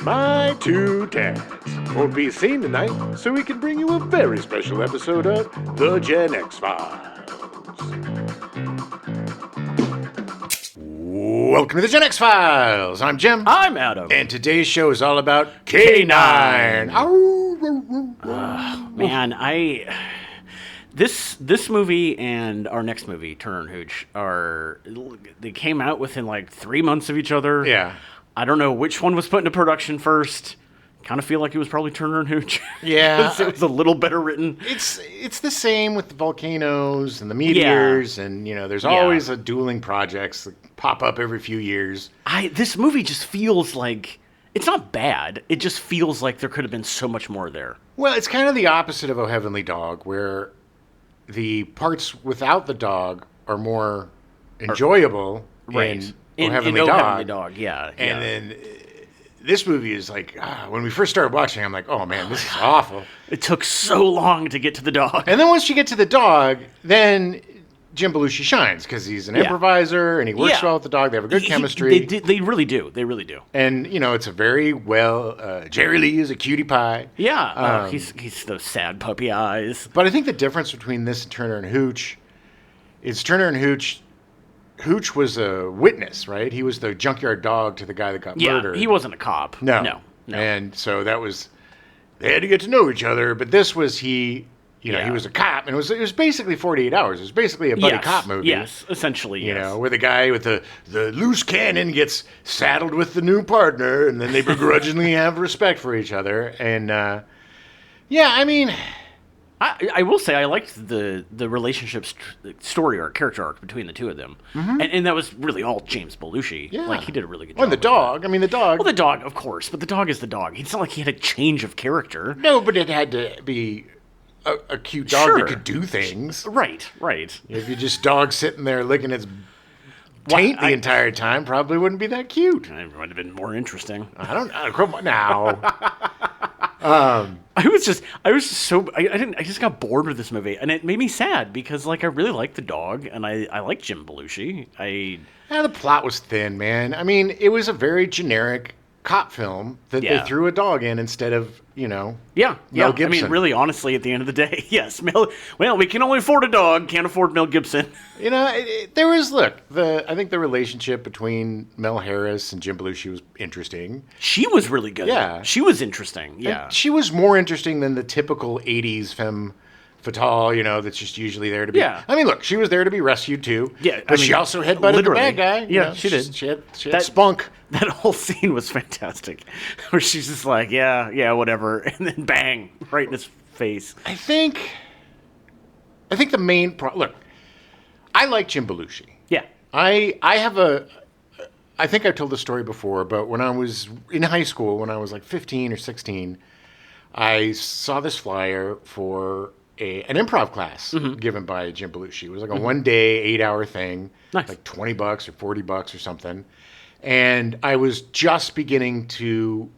My two dads won't be seen tonight, so we can bring you a very special episode of The Gen X Files. Welcome to The Gen X Files. I'm Jim. I'm Adam. And today's show is all about K-9. Man, this movie and our next movie, Turner and Hooch, they came out within like 3 months of each other. Yeah. I don't know which one was put into production first. Kind of feel like it was probably Turner and Hooch. Yeah. It was a little better written. It's the same with the volcanoes and the meteors, and there's always a dueling projects that pop up every few years. This movie just feels like it's not bad. It just feels like there could have been so much more there. Well, it's kind of the opposite of Oh Heavenly Dog, where the parts without the dog are more enjoyable. Right. In Oh Heavenly Dog, yeah. And then this movie is like, when we first started watching, I'm like, oh man, this is awful. It took so long to get to the dog. And then once you get to the dog, then Jim Belushi shines because he's an improviser and he works well with the dog. They have a good chemistry. They really do. They really do. And, it's a very Jerry Lee is a cutie pie. Yeah. He's those sad puppy eyes. But I think the difference between this and Turner and Hooch is Turner and Hooch was a witness, right? He was the junkyard dog to the guy that got murdered. He wasn't a cop. No. And so they had to get to know each other. But this was he was a cop, and it was basically 48 Hours. It was basically a buddy cop movie. Yes, essentially, yes. Where the guy with the loose cannon gets saddled with the new partner, and then they begrudgingly have respect for each other. And, I will say I liked the relationship story or character arc between the two of them. Mm-hmm. And that was really all James Belushi. Yeah. Like, he did a really good job. Well, the dog. The dog. Well, the dog, of course. But the dog is the dog. It's not like he had a change of character. No, but it had to be a cute dog that could do things. Right. If you just dog sitting there licking its taint the entire time, probably wouldn't be that cute. It might have been more interesting. I don't know. Now. I just got bored with this movie, and it made me sad because, like, I really like the dog, and I like Jim Belushi. The plot was thin, man. It was a very generic cop film that they threw a dog in instead of, Mel Gibson. Really, honestly, at the end of the day, yes. We can only afford a dog, can't afford Mel Gibson. There was, I think the relationship between Mel Harris and Jim Belushi was interesting. She was really good. Yeah. She was interesting, yeah. And she was more interesting than the typical 80s femme fatale, that's just usually there to be. Yeah. She was there to be rescued too. Yeah. But she also headbutted the bad guy. Yeah, she did. She had spunk. That whole scene was fantastic. Where she's just like, yeah, whatever. And then bang, right in his face. I think the main problem... Look, I like Jim Belushi. Yeah. I think I've told the story before, but when I was in high school, when I was like 15 or 16, I saw this flyer for an improv class given by Jim Belushi. It was like a one-day, 8-hour thing, nice. Like $20 or $40 or something. And I was just beginning to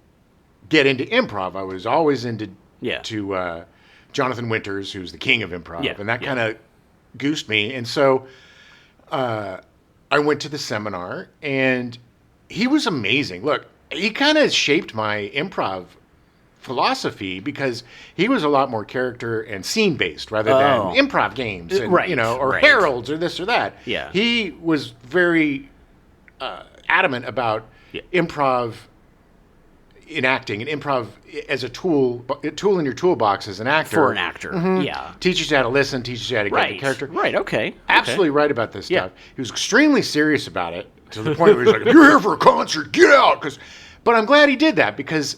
get into improv. I was always into Jonathan Winters, who's the king of improv, and that kind of goosed me. And so I went to the seminar, and he was amazing. Look, he kind of shaped my improv philosophy because he was a lot more character and scene based rather than improv games and, or heralds or this or that. Yeah. He was very adamant about improv in acting and improv as a tool in your toolbox as an actor. For an actor, yeah. Teaches you how to listen, teaches you how to get the character. Right, okay. Absolutely right about this stuff. He was extremely serious about it to the point where he's like, if you're here for a concert, get out. But I'm glad he did that because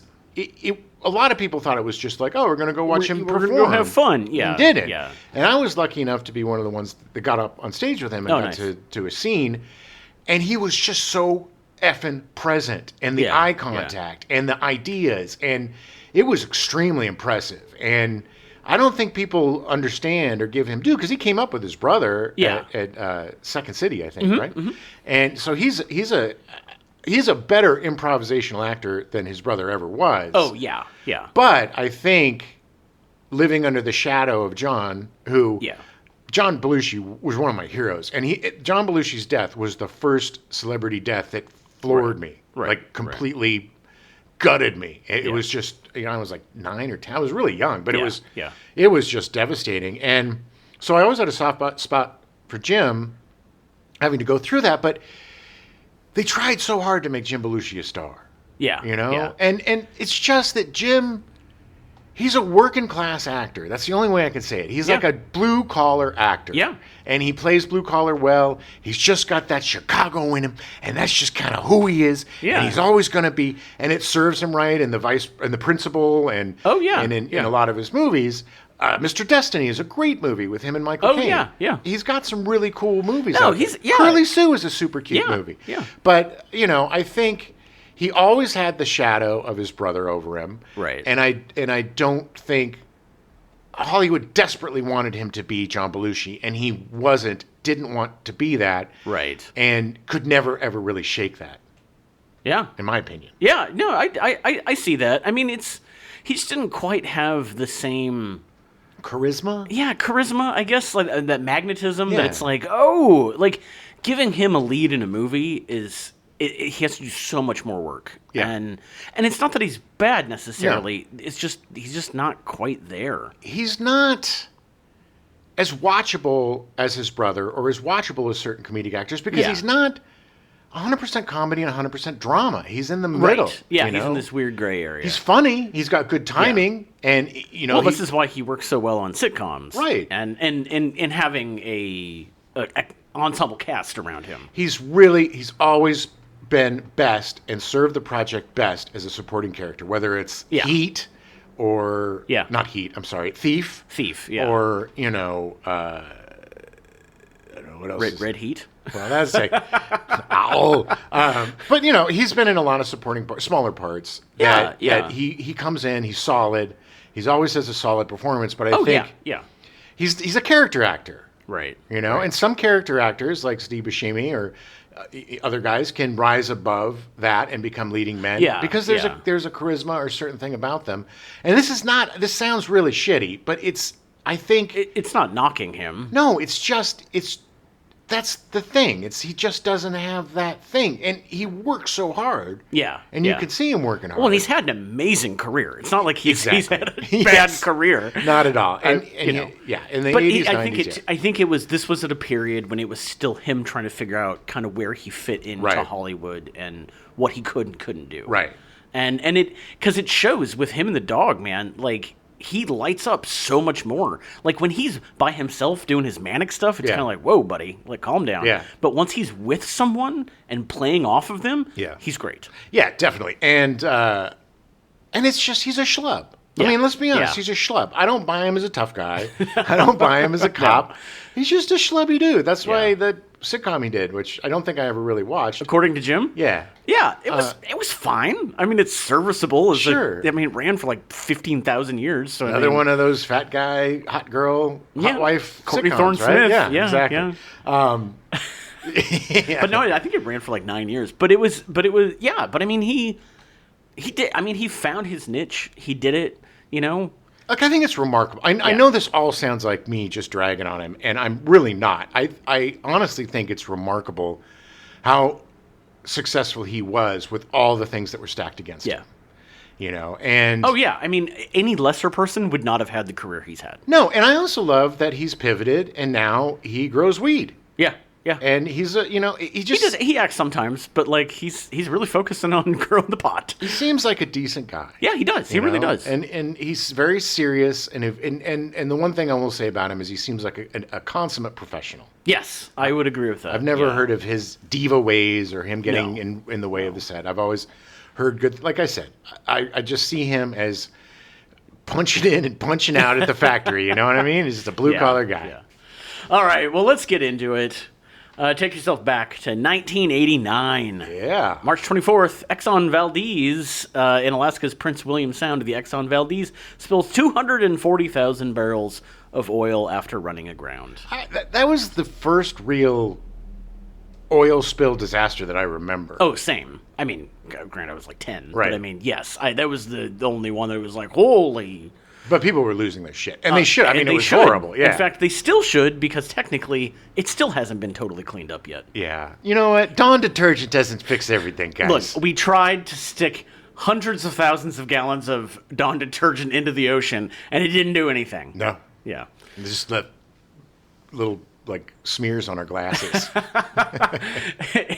a lot of people thought it was just like, we're going to go watch him perform. We're going to go have fun. Yeah. He didn't. Yeah. And I was lucky enough to be one of the ones that got up on stage with him and went to a scene. And he was just so effing present. And the eye contact and the ideas. And it was extremely impressive. And I don't think people understand or give him due because he came up with his brother at Second City, I think, right? Mm-hmm. And so he's a better improvisational actor than his brother ever was. Oh, yeah, yeah. But I think living under the shadow of John, who... Yeah. John Belushi was one of my heroes. And John Belushi's death was the first celebrity death that floored me. Right. Like, completely gutted me. It was just, I was like 9 or 10. I was really young, but Yeah. it was just devastating. And so I always had a soft spot for Jim, having to go through that. But they tried so hard to make Jim Belushi a star. Yeah. Yeah. And it's just that Jim, he's a working class actor. That's the only way I can say it. He's like a blue collar actor. Yeah. And he plays blue collar well. He's just got that Chicago in him, and that's just kind of who he is. Yeah. And he's always going to be, and it serves him right. And the principal, and in a lot of his movies. Mr. Destiny is a great movie with him and Michael Caine. Yeah. He's got some really cool movies. Yeah. Curly Sue is a super cute movie. Yeah. But I think he always had the shadow of his brother over him. Right. And I don't think Hollywood desperately wanted him to be John Belushi, and he didn't want to be that. Right. And could never, ever really shake that. Yeah. In my opinion. Yeah. No, I see that. I mean, he just didn't quite have the same charisma. Yeah, charisma, I guess, like that magnetism Yeah. that it's like, giving him a lead in a movie he has to do so much more work. Yeah. And it's not that he's bad necessarily. Yeah. It's just he's just not quite there. He's not as watchable as his brother or as watchable as certain comedic actors because he's not 100% comedy and 100% drama. He's in the middle. Right. Yeah, he's in this weird gray area. He's funny. He's got good timing. Yeah. And, well, this is why he works so well on sitcoms. Right. And having a ensemble cast around him. He's always been best and served the project best as a supporting character, whether it's Heat or not Heat, I'm sorry, Thief. Yeah. Or, I don't know what else. Red Heat. Well, that's like, but he's been in a lot of supporting smaller parts. That he comes in, he's solid. He's always has a solid performance, but I think he's a character actor, right? And some character actors like Steve Buscemi or other guys can rise above that and become leading men, because there's a charisma or a certain thing about them. And this sounds really shitty, but I think it's not knocking him. No, that's the thing. He just doesn't have that thing, and he works so hard. Yeah, and you can see him working hard. Well, and he's had an amazing career. It's not like he's had a bad career. Not at all. And in the 80s, 90s. I think this was at a period when it was still him trying to figure out kind of where he fit into Hollywood and what he could and couldn't do. Right. And because it shows with him and the dog, man. Like, he lights up so much more. Like, when he's by himself doing his manic stuff, it's kind of like, whoa, buddy, like, calm down. Yeah. But once he's with someone and playing off of them, he's great. Yeah, definitely. And it's just, he's a schlub. I mean, let's be honest, he's a schlub. I don't buy him as a tough guy. I don't buy him as a cop. No. He's just a schlubby dude. That's why the sitcom he did, which I don't think I ever really watched. According to Jim? Yeah. Yeah, it was fine. I mean, it's serviceable. Sure. It ran for like 15,000 years. So Another one of those fat guy, hot girl, hot wife Courtney sitcoms, Thorne right? Smith. Yeah, exactly. Yeah. But no, I think it ran for like 9 years. But I mean, he did. I mean, he found his niche. He did it. Look, I think it's remarkable. I know this all sounds like me just dragging on him, and I'm really not. I honestly think it's remarkable how successful he was with all the things that were stacked against him. And oh yeah, I mean, any lesser person would not have had the career he's had. No, and I also love that he's pivoted and now he grows weed. Yeah. Yeah, and he's he acts sometimes, but like he's really focusing on growing the pot. He seems like a decent guy. Yeah, he does. He really does. And he's very serious. And the one thing I will say about him is he seems like a consummate professional. Yes, I would agree with that. I've never heard of his diva ways or him getting in the way of the set. I've always heard good. Like I said, I just see him as punching in and punching out at the factory. You know what I mean? He's just a blue collar guy. Yeah. All right. Well, let's get into it. Take yourself back to 1989. Yeah. March 24th, Exxon Valdez in Alaska's Prince William Sound, the Exxon Valdez spills 240,000 barrels of oil after running aground. That was the first real oil spill disaster that I remember. Oh, same. I mean, granted, I was like 10. Right. But I mean, yes, that was the only one that was like, holy... But people were losing their shit. And they should. I mean, it was horrible. Yeah. In fact, they still should, because technically, it still hasn't been totally cleaned up yet. Yeah. You know what? Dawn detergent doesn't fix everything, guys. Look, we tried to stick hundreds of thousands of gallons of Dawn detergent into the ocean, and it didn't do anything. No. Yeah. Just left little, like, smears on our glasses.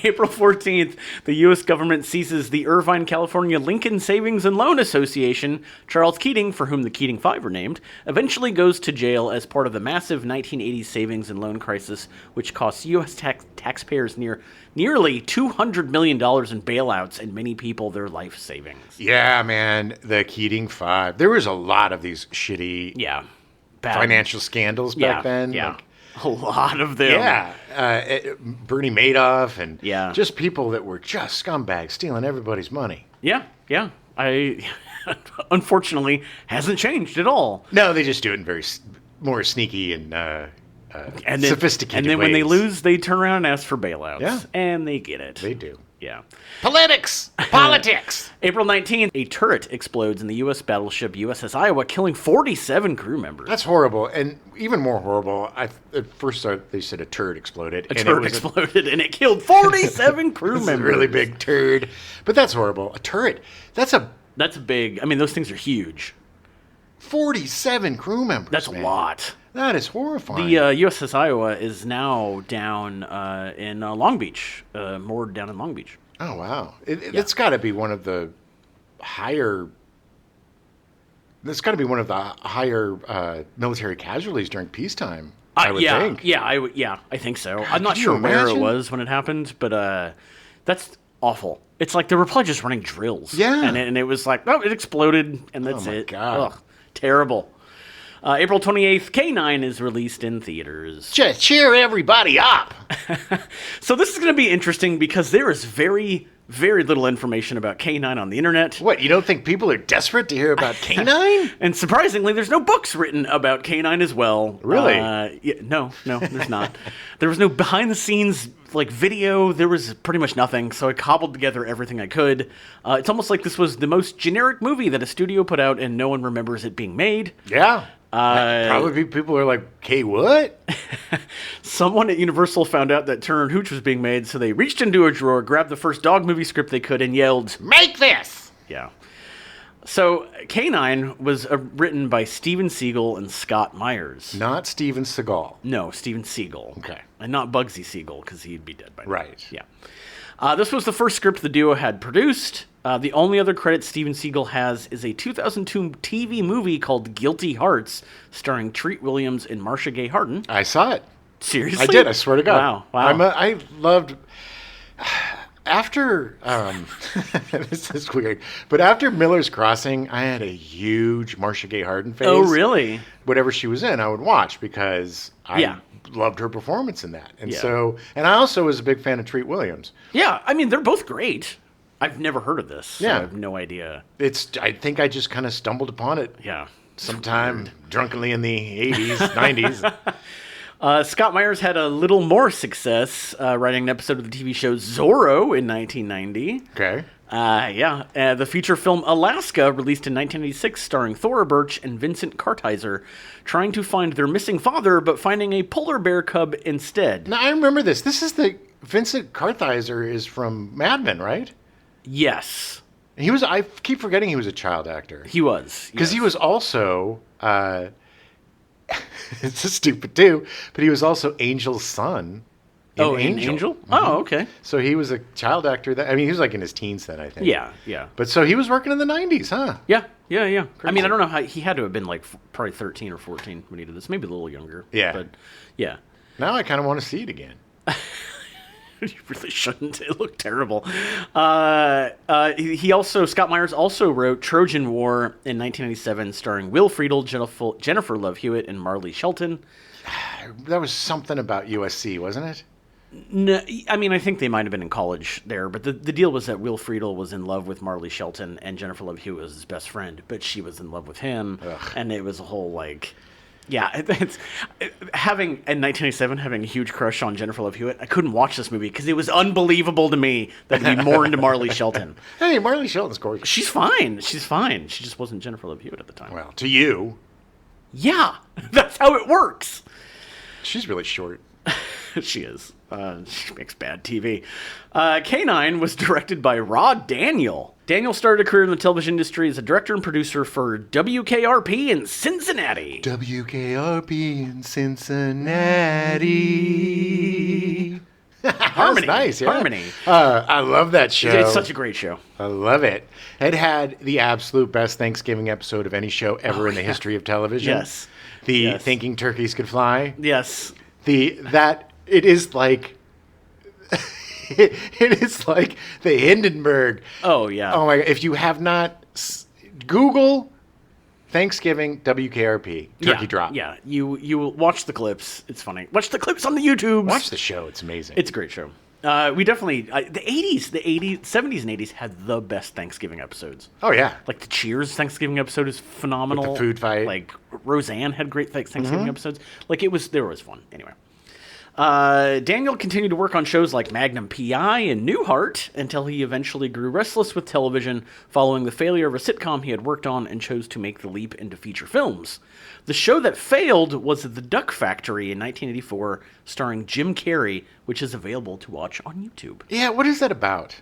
April 14th, the U.S. government seizes the Irvine, California Lincoln Savings and Loan Association. Charles Keating, for whom the Keating Five were named, eventually goes to jail as part of the massive 1980s savings and loan crisis, which cost U.S. taxpayers nearly $200 million in bailouts and many people their life savings. Yeah, man, the Keating Five. There was a lot of these shitty financial scandals back then. Yeah. Like, a lot of them. Yeah. Bernie Madoff and Yeah. just people that were just scumbags stealing everybody's money. Yeah. I unfortunately hasn't changed at all. No, they just do it in very more sneaky and sophisticated And then ways. when they lose, they turn around and ask for bailouts. Yeah. And they get it. They do. Yeah. Politics! Politics! April 19th, a turret explodes in the U.S. battleship USS Iowa, killing 47 crew members. That's horrible. And even more horrible, at first they said a turret exploded. A turret exploded, and it killed 47 crew members. A really big turd. But that's horrible. A turret. That's big. I mean, those things are huge. 47 crew members. That's man. a lot. That is horrifying. The USS Iowa is now down in Long Beach, moored down in Long Beach. Oh, wow. It's got to be one of the higher... It's got to be one of the higher military casualties during peacetime, I would think. Yeah, I think so. God, I'm not can sure you where it imagine? was when it happened, but that's awful. It's like they were probably just running drills. Yeah. And it was like, it exploded, and that's it. God. Ugh, terrible. April 28th, K-9 is released in theaters. Just cheer everybody up. So this is going to be interesting because there is very, very little information about K-9 on the internet. What, you don't think people are desperate to hear about K-9? And surprisingly, there's no books written about K-9 as well. Really? No, there's not. There was no behind-the-scenes video. There was pretty much nothing, so I cobbled together everything I could. It's almost like this was the most generic movie that a studio put out, and no one remembers it being made. Yeah. Probably people are like, "K, what?" Someone at Universal found out that Turner and Hooch was being made, so they reached into a drawer, grabbed the first dog movie script they could, and yelled, "Make this!" Yeah. So K-9 was written by Steven Seagal and Scott Myers. Not Steven Seagal. No, Steven Seagal. Okay. And not Bugsy Siegel, because he'd be dead by now. Right. Yeah. This was the first script the duo had produced. The only other credit Steven Seagal has is a 2002 TV movie called Guilty Hearts, starring Treat Williams and Marcia Gay Harden. I saw it. Seriously? I did. I swear to God. Wow. I loved. After this is weird, but after Miller's Crossing, I had a huge Marcia Gay Harden phase. Oh, really? Whatever she was in, I would watch because I loved her performance in that, and and I also was a big fan of Treat Williams. Yeah, I mean they're both great. I've never heard of this. So I have no idea. I think I just kind of stumbled upon it. Yeah. Sometime drunkenly in the 80s, 90s. Scott Myers had a little more success writing an episode of the TV show Zorro in 1990. Okay. The feature film Alaska, released in 1986, starring Thora Birch and Vincent Kartheiser, trying to find their missing father, but finding a polar bear cub instead. Now, I remember this. Vincent Kartheiser is from Mad Men, right? Yes. I keep forgetting he was a child actor. He was. Because he was also, it's stupid too, but he was also Angel's son. Angel? Mm-hmm. Oh, okay. So he was a child actor. He was like in his teens then, I think. Yeah. But so he was working in the 90s, huh? Yeah. I mean, I don't know how, he had to have been probably 13 or 14 when he did this. Maybe a little younger. Yeah. But, yeah. Now I kind of want to see it again. You really shouldn't. It looked terrible. Scott Myers also wrote Trojan War in 1997, starring Will Friedle, Jennifer Love Hewitt, and Marley Shelton. That was something about USC, wasn't it? No, I mean, I think they might have been in college there, but the deal was that Will Friedle was in love with Marley Shelton, and Jennifer Love Hewitt was his best friend, but she was in love with him, and it was a whole, it's having in 1987 having a huge crush on Jennifer Love Hewitt. I couldn't watch this movie because it was unbelievable to me that I'd be more into Marley Shelton. Hey, Marley Shelton's gorgeous. She's fine. She just wasn't Jennifer Love Hewitt at the time. Well, to you, yeah, that's how it works. She's really short. She is. She makes bad TV. K-9 was directed by Rod Daniel. Daniel started a career in the television industry as a director and producer for WKRP in Cincinnati. WKRP in Cincinnati. Harmony. Nice, yeah. Harmony. I love that show. It's such a great show. I love it. It had the absolute best Thanksgiving episode of any show ever in the history of television. Yes. Thinking Turkeys Could Fly. Yes. It is like it is like the Hindenburg. Oh yeah. Oh my God! If you have not, Google Thanksgiving WKRP Turkey Drop. Yeah, you will watch the clips. It's funny. Watch the clips on the YouTube. Watch the show. It's amazing. It's a great show. We definitely the 80s, 70s and 80s had the best Thanksgiving episodes. Oh yeah. Like the Cheers Thanksgiving episode is phenomenal. With the food fight. Like Roseanne had great Thanksgiving episodes. Like they were always fun. Anyway. Daniel continued to work on shows like Magnum P.I. and Newhart until he eventually grew restless with television following the failure of a sitcom he had worked on and chose to make the leap into feature films. The show that failed was The Duck Factory in 1984, starring Jim Carrey, which is available to watch on YouTube. Yeah, what is that about?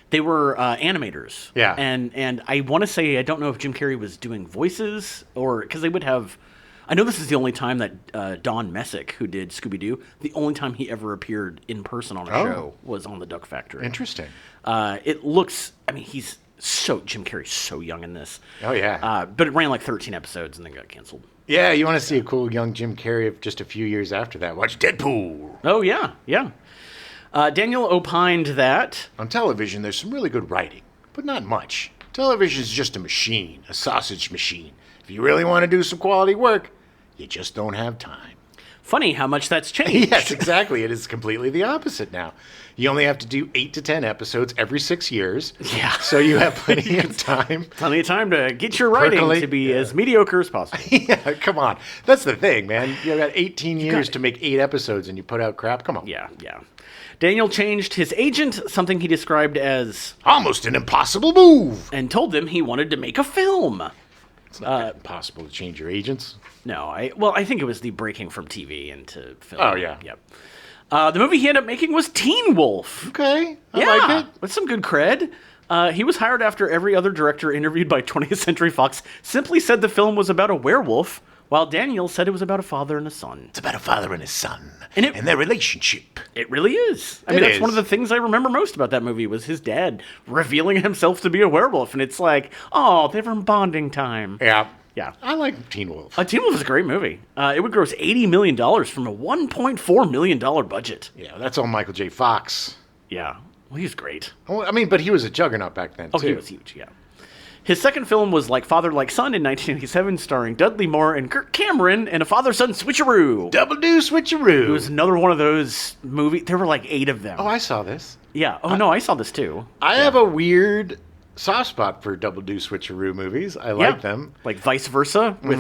They were animators. Yeah. And I want to say, I don't know if Jim Carrey was doing voices or, because they would have... I know this is the only time that Don Messick, who did Scooby-Doo, the only time he ever appeared in person on a show was on The Duck Factory. Interesting. It looks, I mean, Jim Carrey's so young in this. Oh, yeah. But it ran like 13 episodes and then got canceled. Yeah, you want to see a cool young Jim Carrey of just a few years after that. Watch Deadpool. Oh, yeah, yeah. Daniel opined that... On television, there's some really good writing, but not much. Television is just a machine, a sausage machine. If you really want to do some quality work, you just don't have time. Funny how much that's changed. Yes, exactly. It is completely the opposite now. You only have to do 8 to 10 episodes every 6 years. Yeah. So you have plenty of time. Plenty of time to get your writing to be as mediocre as possible. Yeah, come on. That's the thing, man. You've got 18 years to make 8 episodes and you put out crap. Come on. Yeah, yeah. Daniel changed his agent, something he described as... almost an impossible move. And told them he wanted to make a film. It's not that impossible to change your agents. No, I think it was the breaking from TV into film. Oh, yeah. Yep. The movie he ended up making was Teen Wolf. Okay, I Yeah, like it. with some good cred. He was hired after every other director interviewed by 20th Century Fox simply said the film was about a werewolf, while Daniel said it was about a father and a son. It's about a father and his son And their relationship. It really is. I mean, that's one of the things I remember most about that movie was his dad revealing himself to be a werewolf, and it's like, oh, they were in bonding time. Yeah. Yeah. I like Teen Wolf. Teen Wolf is a great movie. It would gross $80 million from a $1.4 million budget. Yeah, that's all Michael J. Fox. Yeah. Well, he was great. Oh, I mean, but he was a juggernaut back then, too. He was huge, yeah. His second film was Like Father, Like Son in 1987, starring Dudley Moore and Kirk Cameron in a father-son switcheroo. Double do switcheroo. It was another one of those movies. There were like 8 of them. Oh, I saw this. Yeah. Oh, no, I saw this too. I have a weird soft spot for double do switcheroo movies. I like them. Like Vice Versa with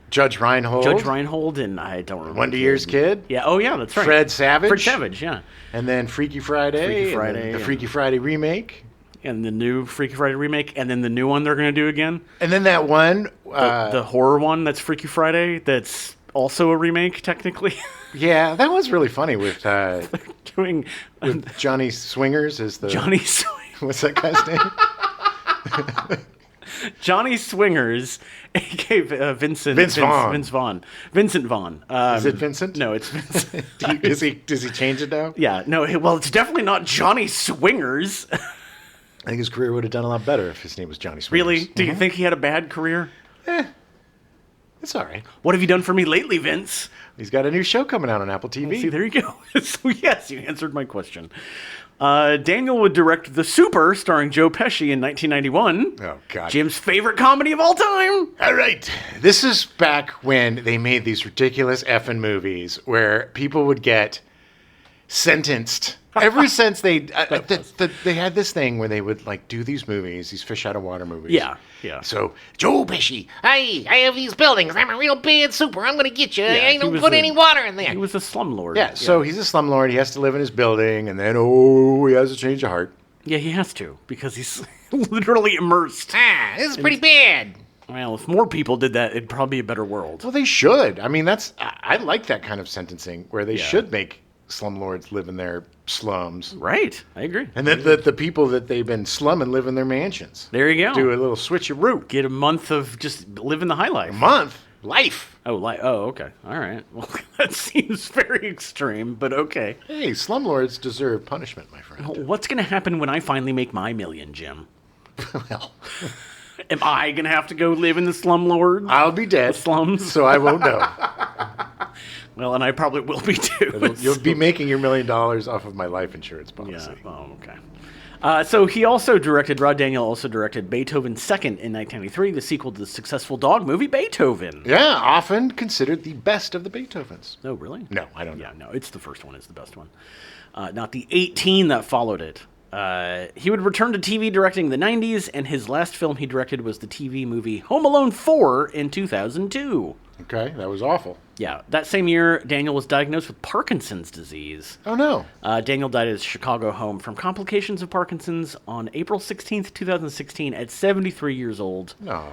Judge Reinhold. And I don't remember. Wonder Years Kid. Yeah. Oh, yeah, that's right. Fred Savage, yeah. And then Freaky Friday. The Freaky Friday remake. And the new Freaky Friday remake, and then the new one they're going to do again. And then that one. The horror one that's Freaky Friday, that's also a remake, technically. Yeah, that was really funny with doing with Johnny Swingers as the... Johnny Swingers. What's that guy's name? Johnny Swingers, a.k.a. Vincent Vaughn. Is it Vincent? No, it's Vincent. Does he change it now? Yeah, no, well, it's definitely not Johnny Swingers. I think his career would have done a lot better if his name was Johnny Swingers. Really? Do you think he had a bad career? It's all right. What have you done for me lately, Vince? He's got a new show coming out on Apple TV. See, there you go. So, yes, you answered my question. Daniel would direct The Super, starring Joe Pesci in 1991. Oh, God. Jim's favorite comedy of all time. All right. This is back when they made these ridiculous effing movies where people would get sentenced. Ever since they had this thing where they would like do these movies, these fish out of water movies. Yeah, yeah. So Joe Pesci, hey, I have these buildings. I'm a real bad super. I'm gonna get you. I don't put any water in there. He was a slumlord. Yeah. So he's a slumlord. He has to live in his building, and then he has a change of heart. Yeah, he has to because he's literally immersed. This is pretty bad. Well, if more people did that, it'd probably be a better world. Well, they should. I mean, I like that kind of sentencing where they should make slumlords live in their slums. Right. I agree. And then the people that they've been slumming live in their mansions. There you go. Do a little switcheroo. Get a month of just living the high life. A month? Life. Oh, okay. All right. Well, that seems very extreme, but okay. Hey, slumlords deserve punishment, my friend. What's going to happen when I finally make my million, Jim? Well, am I going to have to go live in the slumlords? I'll be dead. The slums? So I won't know. Well, and I probably will be too. You'll be making your $1 million off of my life insurance policy. Yeah. Oh, okay. So he also directed, Rod Daniel also directed Beethoven Second in 1993, the sequel to the successful dog movie Beethoven. Yeah, often considered the best of the Beethovens. Oh, really? No, I don't know. Yeah, no, it's the first one is the best one. Not the 18 that followed it. He would return to TV directing in the 90s, and his last film he directed was the TV movie Home Alone 4 in 2002. Okay, that was awful. Yeah, that same year, Daniel was diagnosed with Parkinson's disease. Oh, no. Daniel died at his Chicago home from complications of Parkinson's on April 16th, 2016, at 73 years old. No.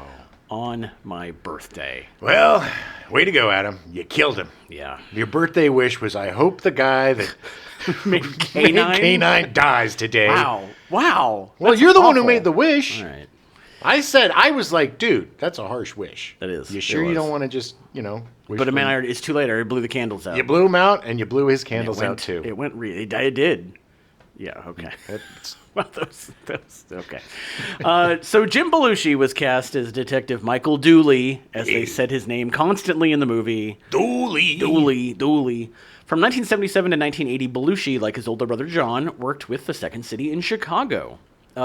On my birthday. Well, way to go, Adam. You killed him. Yeah. Your birthday wish was, I hope the guy that made K-9? K-9 dies today. Wow. Well, That's you're the one who awful. made the wish. All right. I was like, dude, that's a harsh wish. That is. You sure you don't want to just, wish But for it's too late. I already blew the candles out. You blew him out, and you blew his candles out, too. It went really... It did. Yeah, okay. Well, those okay. So Jim Belushi was cast as Detective Michael Dooley, as they said his name constantly in the movie. Dooley. From 1977 to 1980, Belushi, like his older brother John, worked with the Second City in Chicago.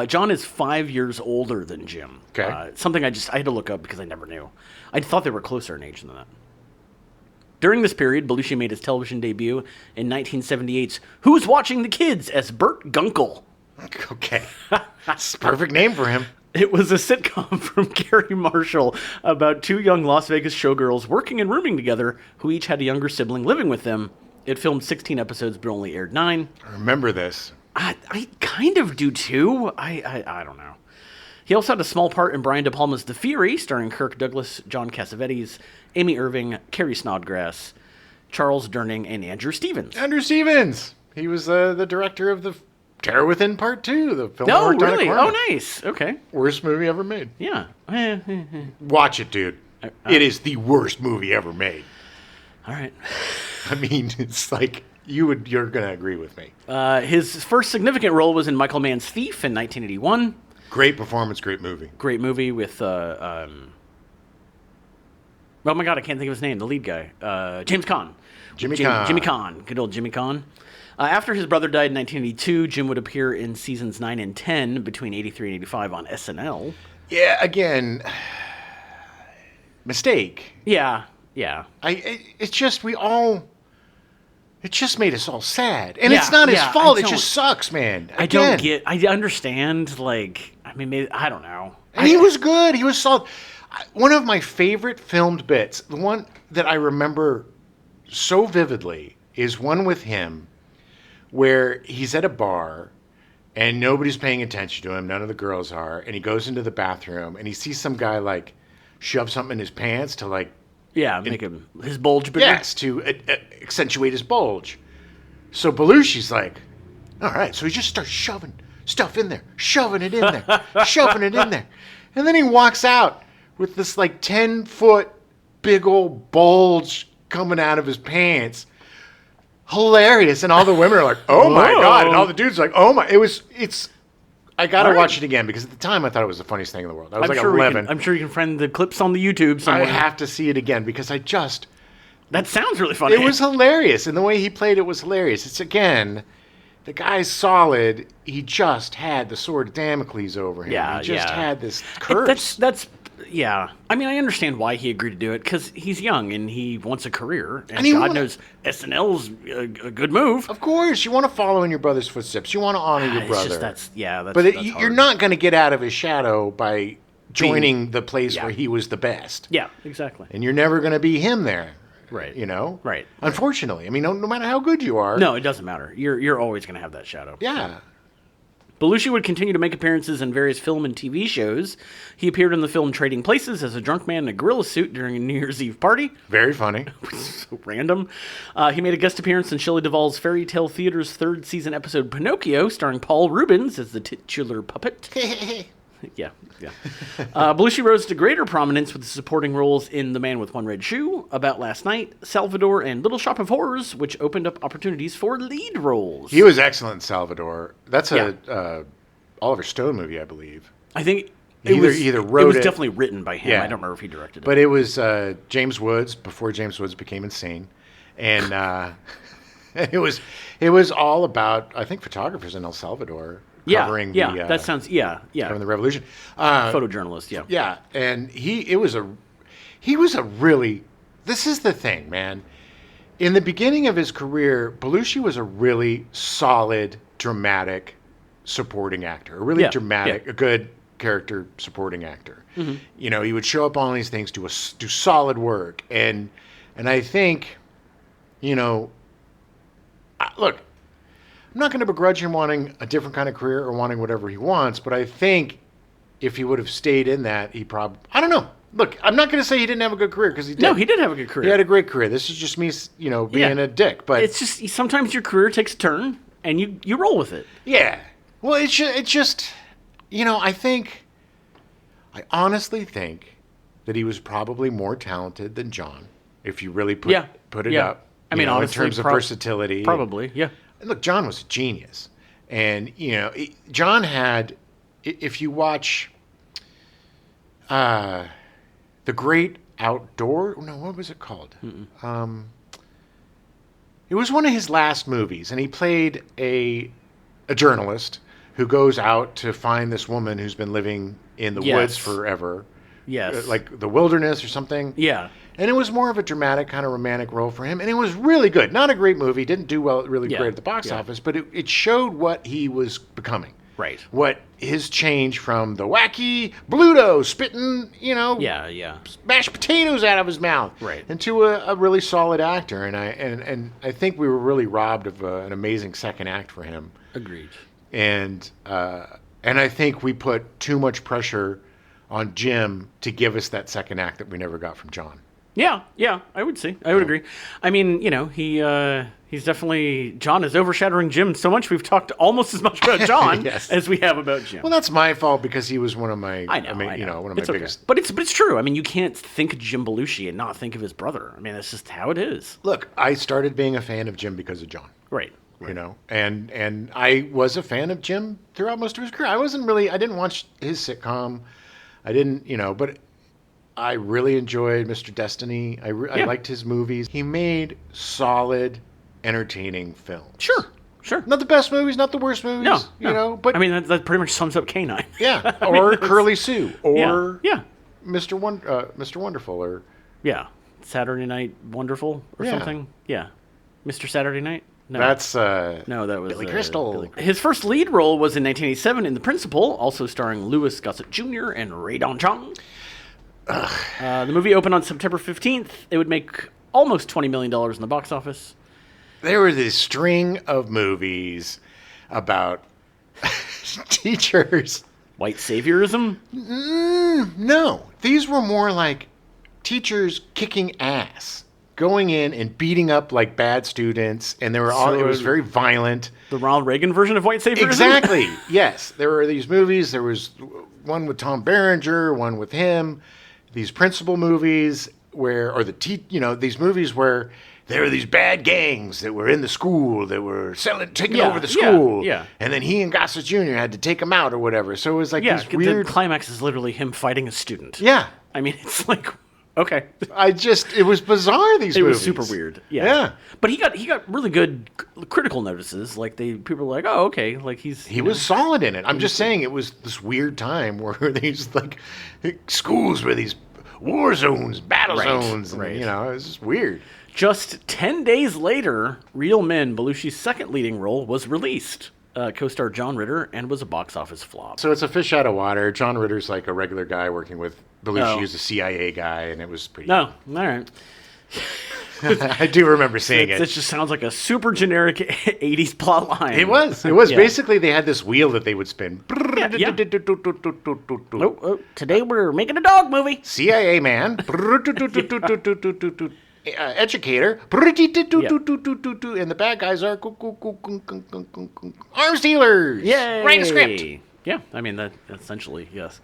John is 5 years older than Jim. Okay. Something I had to look up because I never knew. I thought they were closer in age than that. During this period, Belushi made his television debut in 1978's Who's Watching the Kids as Burt Gunkel. Okay. That's a perfect name for him. It was a sitcom from Gary Marshall about two young Las Vegas showgirls working and rooming together who each had a younger sibling living with them. It filmed 16 episodes but only aired 9. I remember this. I kind of do too. I don't know. He also had a small part in Brian De Palma's The Fury, starring Kirk Douglas, John Cassavetes, Amy Irving, Carrie Snodgrass, Charles Durning, and Andrew Stevens. Andrew Stevens. He was the director of the Terror Within Part 2, the film. Oh, really? Oh, nice. Okay. Worst movie ever made. Yeah. Watch it, dude. It is the worst movie ever made. All right. I mean, it's like you're going to agree with me. His first significant role was in Michael Mann's Thief in 1981. Great performance, great movie. Great movie with, oh my God, I can't think of his name, the lead guy. James Caan. Jimmy Caan. Good old Jimmy Caan. After his brother died in 1982, Jim would appear in seasons 9 and 10 between 83 and 85 on SNL. Yeah, again, mistake. Yeah. It's just it just made us all sad. And it's not his fault. It just sucks, man. Again. I understand, maybe, I don't know. And he was good. He was solid. One of my favorite filmed bits, the one that I remember so vividly, is one with him where he's at a bar and nobody's paying attention to him. None of the girls are. And he goes into the bathroom and he sees some guy shove something in his pants to make him his bulge bigger. Yes, to accentuate his bulge. So Belushi's like, all right. So he just starts shoving stuff in there, shoving it in there, shoving it in there. And then he walks out with this 10-foot big old bulge coming out of his pants. Hilarious. And all the women are like, oh my God. And all the dudes are like, oh my. I got to watch it again because at the time I thought it was the funniest thing in the world. I was 11. I'm sure you can find the clips on the YouTube somewhere. I have to see it again because that sounds really funny. It was hilarious. And the way he played it was hilarious. It's, again, the guy's solid. He just had the sword of Damocles over him. Yeah, he just had this curse. Yeah. I mean, I understand why he agreed to do it because he's young and he wants a career. And God knows SNL's a good move. Of course. You want to follow in your brother's footsteps. You want to honor your brother. That's you're not going to get out of his shadow by joining the place where he was the best. Yeah, exactly. And you're never going to be him there. Right. Right. Unfortunately. I mean, no matter how good you are. No, it doesn't matter. You're always going to have that shadow. Yeah. Belushi would continue to make appearances in various film and TV shows. He appeared in the film Trading Places as a drunk man in a gorilla suit during a New Year's Eve party. Very funny. So random. He made a guest appearance in Shelley Duvall's Fairy Tale Theater's third season episode Pinocchio, starring Paul Rubens as the titular puppet. Yeah. Belushi rose to greater prominence with the supporting roles in The Man with One Red Shoe, About Last Night, Salvador, and Little Shop of Horrors, which opened up opportunities for lead roles. He was excellent in Salvador. That's a Oliver Stone movie, I believe. I think He either wrote it. It was definitely written by him. Yeah. I don't remember if he directed it. But it was James Woods, before James Woods became insane. And it was all about, I think, photographers in El Salvador. Covering that sounds covering the revolution. Photojournalist, Yeah, and he was a really, this is the thing, man. In the beginning of his career, Belushi was a really solid, dramatic supporting actor. A really dramatic, a good character supporting actor. Mm-hmm. You know, he would show up on these things, do solid work, and I think, you know, look. I'm not going to begrudge him wanting a different kind of career or wanting whatever he wants, but I think if he would have stayed in that, he probably... I don't know. Look, I'm not going to say he didn't have a good career, because he did. No, he did have a good career. He had a great career. This is just me, you know, being a dick. But it's just, sometimes your career takes a turn, and you roll with it. Yeah. Well, it's just, you know, I honestly think that he was probably more talented than John, if you really put it up. I mean, honestly, in terms of versatility. Probably, yeah. Look, John was a genius. And, you know, John had, if you watch The Great Outdoor, no, what was it called? It was one of his last movies, and he played a journalist who goes out to find this woman who's been living in the woods forever. Yes. Like the wilderness or something. Yeah. And it was more of a dramatic kind of romantic role for him. And it was really good. Not a great movie. Didn't do really great at the box office. But it showed what he was becoming. Right. What his change from the wacky Bluto spitting, you know, mashed potatoes out of his mouth, right, into a really solid actor. And I think we were really robbed of an amazing second act for him. Agreed. And I think we put too much pressure on Jim to give us that second act that we never got from John. Yeah, I would say. I would agree. I mean, you know, he's definitely, John is overshadowing Jim so much. We've talked almost as much about John as we have about Jim. Well, that's my fault, because he was one of my, I know. one of my biggest. But it's true. I mean, you can't think of Jim Belushi and not think of his brother. I mean, that's just how it is. Look, I started being a fan of Jim because of John. Right. You know, and I was a fan of Jim throughout most of his career. I didn't watch his sitcom. I didn't, you know, but I really enjoyed Mr. Destiny. I liked his movies. He made solid, entertaining films. Sure. Not the best movies, not the worst movies. No. You know, but I mean, that pretty much sums up K-9. Yeah, or Curly Sue, or yeah. Mr. Wonderful, or Saturday Night Wonderful or something. Yeah, Mr. Saturday Night. No. That's no, that was Billy Crystal. His first lead role was in 1987 in The Principal, also starring Louis Gossett Jr. and Ray Don Chong. The movie opened on September 15th. It would make almost $20 million in the box office. There was this string of movies about teachers. White saviorism? No. These were more like teachers kicking ass, going in and beating up like bad students, and it was very violent. The Ronald Reagan version of white saviorism? Exactly. Yes. There were these movies. There was one with Tom Berenger, one with him. These principal movies these movies where there were these bad gangs that were in the school that were taking over the school. Yeah. And then he and Gossett Jr. had to take them out or whatever. So it was like this weird... The climax is literally him fighting a student. Yeah. I mean, it's like... Okay. It was bizarre, these movies. It was super weird. Yeah. But he got really good critical notices. Like, people were like, oh, okay. Like, he was solid in it. I'm just saying it was this weird time where these, like, schools were these war zones, battle zones. And, you know, it was just weird. Just 10 days later, Real Men, Belushi's second leading role, was released. Co-starred John Ritter and was a box office flop. So it's a fish out of water. John Ritter's like a regular guy working with Belushi, who's a CIA guy, and it was pretty... No, all right. I do remember seeing it. It just sounds like a super generic 80s plot line. It was. Basically, they had this wheel that they would spin. Yeah. Today we're making a dog movie. CIA man. Educator. And the bad guys are arms dealers. Yay. Writing a script. Yeah, I mean, that essentially, yes.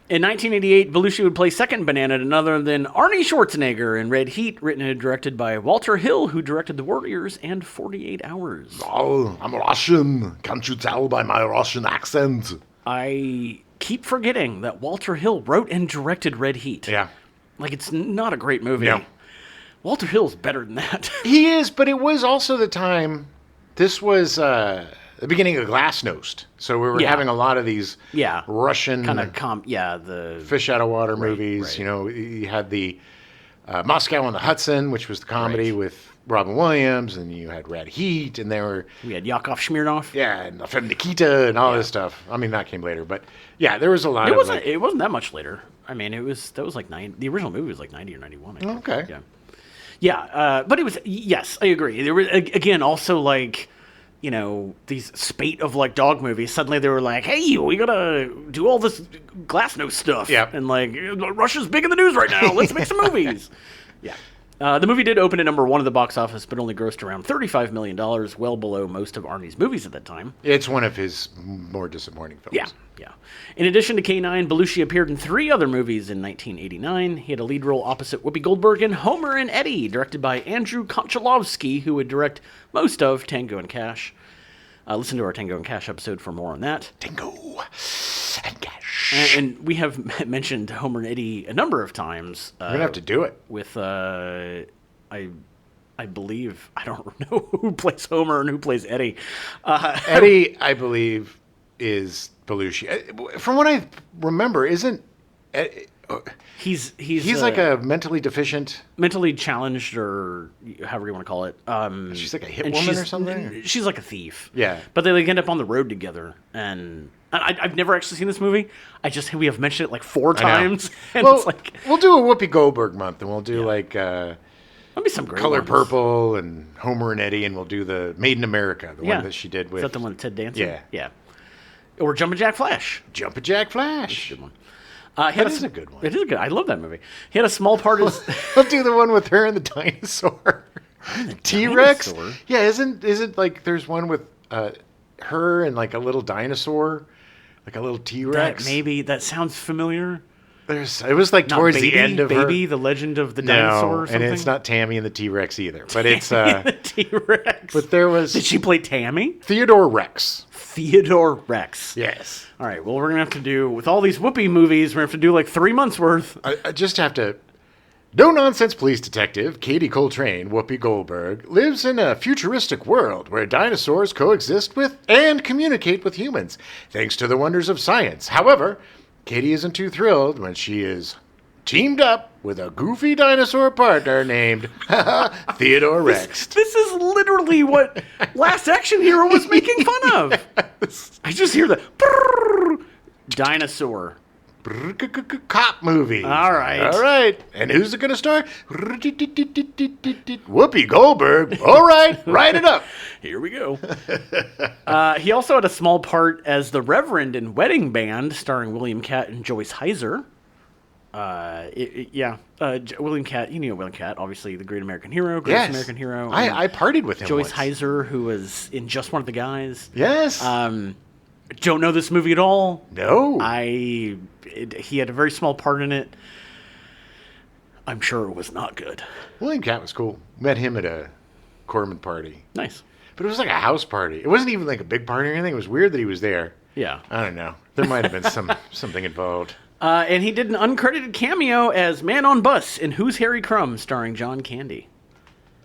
In 1988, Belushi would play second banana to none other than Arnie Schwarzenegger in Red Heat, written and directed by Walter Hill, who directed The Warriors and 48 Hours. Oh, I'm Russian. Can't you tell by my Russian accent? I keep forgetting that Walter Hill wrote and directed Red Heat. Yeah. Like, it's not a great movie. No. Walter Hill's better than that. He is, but it was also the time, this was the beginning of Glasnost. So we were having a lot of these Russian kind of the fish out of water movies. Right. You know, you had the Moscow on the Hudson, which was the comedy with Robin Williams, and you had Red Heat, and we had Yakov Smirnoff. Yeah, and La Femme Nikita and all this stuff. I mean, that came later, but yeah, there was a lot. It wasn't that much later. I mean, that was like 90. The original movie was like 90 or 91. I think. Okay. Yeah. Yeah, but it was, yes, I agree. There were, again, also like, you know, these spate of like dog movies. Suddenly they were like, hey, we gotta do all this Glasnost stuff. Yeah. And like, Russia's big in the news right now. Let's make some movies. Yeah. The movie did open at number 1 at the box office, but only grossed around $35 million, well below most of Arnie's movies at that time. It's one of his more disappointing films. Yeah. In addition to K-9, Belushi appeared in 3 other movies in 1989. He had a lead role opposite Whoopi Goldberg in Homer and Eddie, directed by Andrew Konchalovsky, who would direct most of Tango and Cash. Listen to our Tango and Cash episode for more on that. Tango and Cash. And we have mentioned Homer and Eddie a number of times. We're going to have to do it. With, I believe, I don't know who plays Homer and who plays Eddie. Eddie, I believe, is Belushi. From what I remember, isn't... He's like a mentally deficient... Mentally challenged, or however you want to call it. She's like a hit woman or something? She's like a thief. Yeah. But they like end up on the road together, and I've never actually seen this movie. We have mentioned it like 4 times. And well, it's like, we'll do a Whoopi Goldberg month, and we'll do that'll be some great Color ones. Purple and Homer and Eddie, and we'll do the Made in America, the one that she did with... Is that the one with Ted Danson? Yeah. Yeah. Or Jumpin' Jack Flash. Jumpin' Jack Flash. That's a good one. That is a good one. It is good. I love that movie. He had a small part as... I'll do the one with her and the dinosaur. T-Rex? Dinosaur? Yeah, isn't like there's one with her and like a little dinosaur? Like a little T-Rex? That sounds familiar. It was like towards the end of Baby, the Legend of the Dinosaur or something? And it's not Tammy and the T-Rex either. But it's... the T-Rex. But there was... Did she play Tammy? Theodore Rex. Theodore Rex. Yes. All right, well, we're going to have to do... With all these Whoopi movies, we're going to have to do like 3 months worth. I just have to... No-nonsense police detective Katie Coltrane, Whoopi Goldberg, lives in a futuristic world where dinosaurs coexist with and communicate with humans, thanks to the wonders of science. However, Katie isn't too thrilled when she is teamed up with a goofy dinosaur partner named Theodore Rex. This is literally what Last Action Hero was making fun of. Yes. I just hear the dinosaur. Cop movie. All right. And who's it going to star? Whoopi Goldberg. All right, write it up. Here we go. He also had a small part as the Reverend in Wedding Band, starring William Catt and Joyce Heiser. William Catt, you know William Catt, obviously the Great American Hero, American Hero. I partied with him Joyce once. Heiser, who was in Just One of the Guys. Yes. Don't know this movie at all. No. He had a very small part in it. I'm sure it was not good. William Catt was cool. Met him at a Corman party. Nice. But it was like a house party. It wasn't even like a big party or anything. It was weird that he was there. Yeah. I don't know. There might have been something involved. And he did an uncredited cameo as Man on Bus in Who's Harry Crumb, starring John Candy.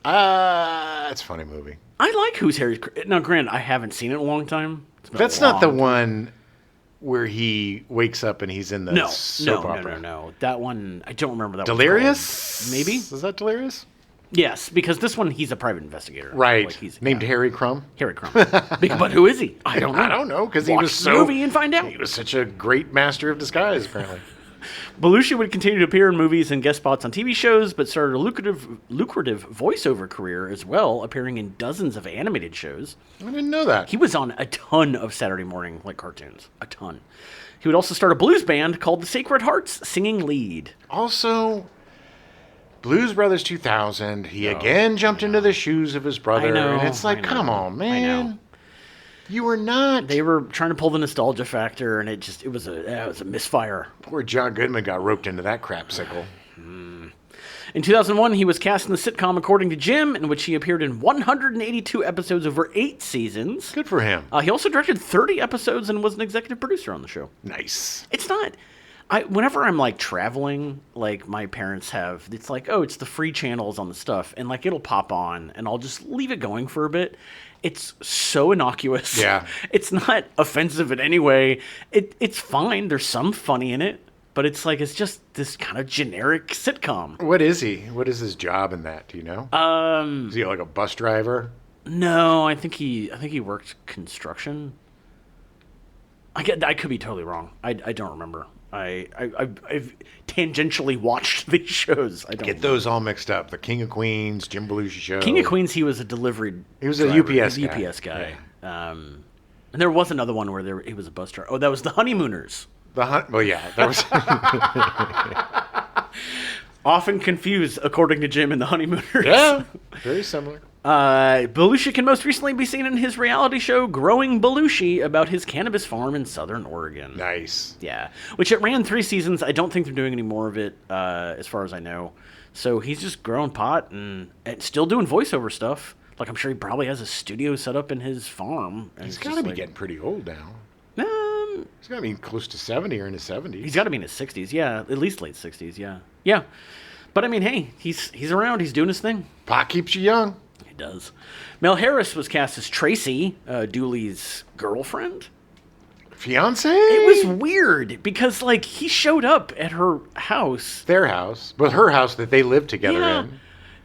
It's a funny movie. I like Who's Harry Crumb. Now, granted, I haven't seen it in a long time. That's not the one where he wakes up and he's in the soap opera. No. That one, I don't remember that one. Delirious? Maybe? Is that Delirious? Yes, because this one, he's a private investigator. Right. Like he's named Harry Crumb? Harry Crumb. But who is he? I don't know. I don't know, because he was the movie and find out. He was such a great master of disguise, apparently. Belushi would continue to appear in movies and guest spots on TV shows, but started a lucrative voiceover career as well, appearing in dozens of animated shows. I didn't know that. He was on a ton of Saturday morning cartoons. A ton. He would also start a blues band called the Sacred Hearts, singing lead. Also, Blues Brothers 2000, he again jumped into the shoes of his brother. And it's like, come on, man. You were not. They were trying to pull the nostalgia factor, and it was a misfire. Poor John Goodman got roped into that crapsicle. In 2001, he was cast in the sitcom According to Jim, in which he appeared in 182 episodes over 8 seasons. Good for him. He also directed 30 episodes and was an executive producer on the show. Nice. It's not... whenever I'm, like, traveling, like, my parents have... It's like, oh, it's the free channels on the stuff, and, like, it'll pop on, and I'll just leave it going for a bit. It's so innocuous. Yeah. It's not offensive in any way. It's fine. There's some funny in it. But it's like, it's just this kind of generic sitcom. What is he? What is his job in that? Do you know? Is he like a bus driver? No, I think he worked construction. I could be totally wrong. I don't remember. I've tangentially watched these shows. I don't get those all mixed up. The King of Queens, Jim Belushi show. King of Queens, he was a delivery. He was driver. a UPS guy. UPS guy. Yeah. And there was another one where he was a bus driver. Oh, that was the Honeymooners. Well, yeah, that was often confused, according to Jim, and the Honeymooners. Yeah, very similar. Belushi can most recently be seen in his reality show Growing Belushi about his cannabis farm in Southern Oregon. Nice. Yeah, which it ran 3 seasons. I don't think they're doing any more of it, as far as I know. So he's just growing pot and still doing voiceover stuff. Like, I'm sure he probably has a studio set up in his farm. He's got to be getting pretty old now. He's got to be close to 70 or in his 70s. He's got to be in his 60s, yeah. At least late 60s, yeah. Yeah. But, I mean, hey, he's around. He's doing his thing. Pot keeps you young. It does. Mel Harris was cast as Tracy, Dooley's girlfriend. Fiance? It was weird because, like, he showed up at her house. Their house. But her house that they lived together in.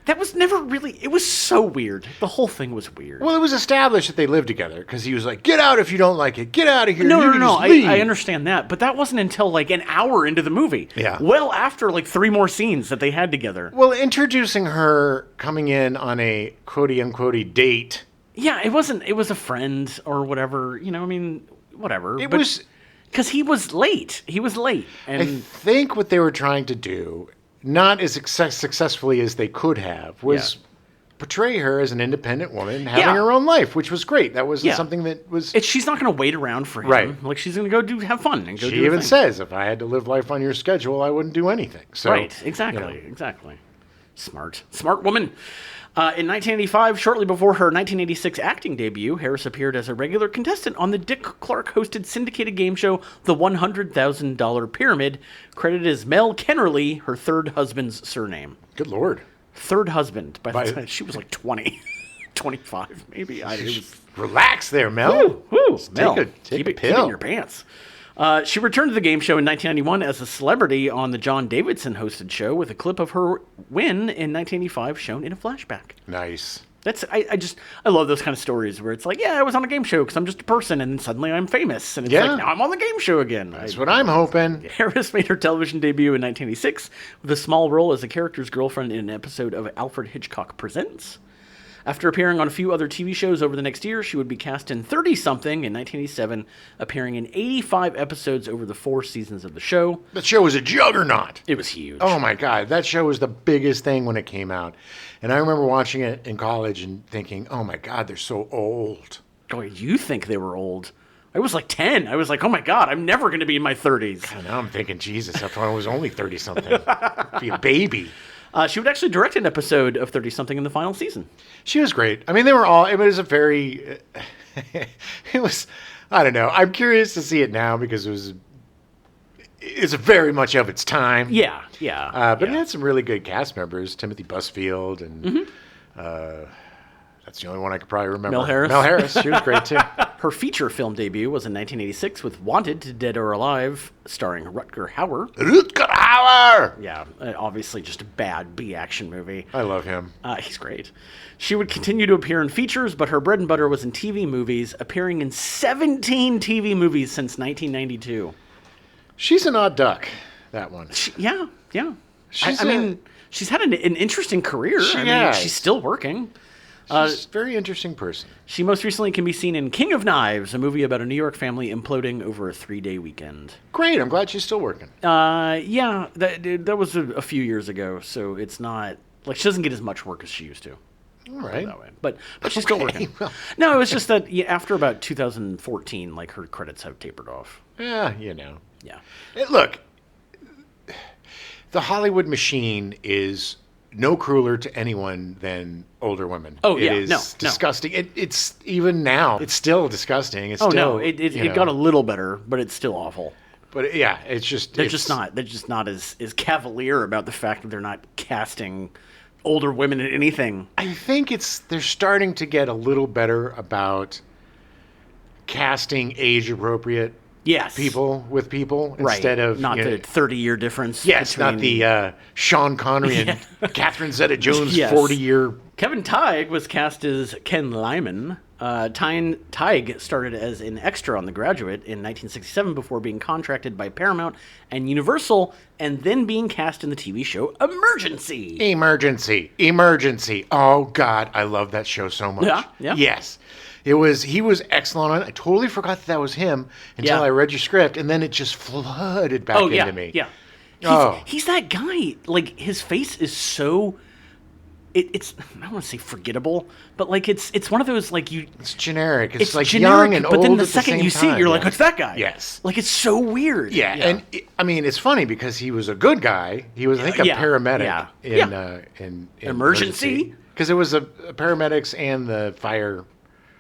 That was never really... It was so weird. The whole thing was weird. Well, it was established that they lived together because he was like, get out if you don't like it. Get out of here. No. I understand that. But that wasn't until, like, an hour into the movie. Yeah. Well after, like, 3 more scenes that they had together. Well, introducing her coming in on a quote-unquote date. Yeah, it wasn't... It was a friend or whatever. You know, I mean, whatever. It was... Because he was late. He was late. And I think what they were trying to do... not as successfully as they could have, was portray her as an independent woman having her own life, which was great. That wasn't something that was... she's not going to wait around for him. Right. Like, she's going to go have fun. And go she even says, if I had to live life on your schedule, I wouldn't do anything. So, right, exactly, exactly. Smart woman. In 1985, shortly before her 1986 acting debut, Harris appeared as a regular contestant on the Dick Clark-hosted syndicated game show The $100,000 Pyramid, credited as Mel Kennerly, her third husband's surname. Good Lord. Third husband. By the time she was like 20, 25 maybe. Relax there, Mel. Woo, Mel, take a pill. Keep it in your pants. She returned to the game show in 1991 as a celebrity on the John Davidson hosted show with a clip of her win in 1985 shown in a flashback. Nice. I love those kind of stories where it's like, yeah, I was on a game show because I'm just a person and then suddenly I'm famous. And it's like, now I'm on the game show again. That's what I'm hoping. Harris made her television debut in 1986 with a small role as the character's girlfriend in an episode of Alfred Hitchcock Presents. After appearing on a few other TV shows over the next year, she would be cast in 30-something in 1987, appearing in 85 episodes over the 4 seasons of the show. That show was a juggernaut. It was huge. Oh, my God. That show was the biggest thing when it came out. And I remember watching it in college and thinking, oh, my God, they're so old. Oh, you think they were old. I was like 10. I was like, oh, my God, I'm never going to be in my 30s. God, now I'm thinking, Jesus, I thought I was only 30-something. Be a baby. She would actually direct an episode of 30-something in the final season. She was great. I mean, they were all... It was a very... it was... I don't know. I'm curious to see it now because it's very much of its time. Yeah. But it had some really good cast members. Timothy Busfield and... that's the only one I could probably remember. Mel Harris. Mel Harris. She was great, too. Her feature film debut was in 1986 with Wanted, Dead or Alive, starring Rutger Hauer. Rutger Hauer! Yeah, obviously just a bad B-action movie. I love him. He's great. She would continue to appear in features, but her bread and butter was in TV movies, appearing in 17 TV movies since 1992. She's an odd duck. that one. Yeah. I mean, she's had an interesting career. I mean, she's still working. She's a very interesting person. She most recently can be seen in King of Knives, a movie about a New York family imploding over a 3-day weekend. Great. I'm glad she's still working. Yeah, that was a few years ago, so it's not like she doesn't get as much work as she used to. All right. That way. But she's still working. Well. No, it was just that after about 2014, like her credits have tapered off. Yeah, you know. Yeah. Look, the Hollywood machine is no crueler to anyone than older women. Oh, yeah. It is disgusting. It's even now. It's still disgusting. It's still, it got a little better, but it's still awful. But yeah, it's just they're just not as cavalier about the fact that they're not casting older women in anything. I think they're starting to get a little better about casting age appropriate people with people instead of not the 30-year difference. Yes, not the Sean Connery and Catherine Zeta-Jones 40-year. Kevin Teig was cast as Ken Lyman. Teig started as an extra on The Graduate in 1967 before being contracted by Paramount and Universal, and then being cast in the TV show Emergency. Oh God, I love that show so much. Yeah. Yes. He was excellent on it. I totally forgot that was him until I read your script, and then it just flooded back into me. Yeah. He's that guy. Like, his face is so... It's I don't want to say forgettable, but like it's one of those like you. It's generic. It's like generic, young and but old then the at second the you same see it, time. you're like, "What's that guy?" Yes. Like it's so weird. Yeah, and I mean, it's funny because he was a good guy. He was, I think, a paramedic in Emergency. Because it was a paramedics and the fire.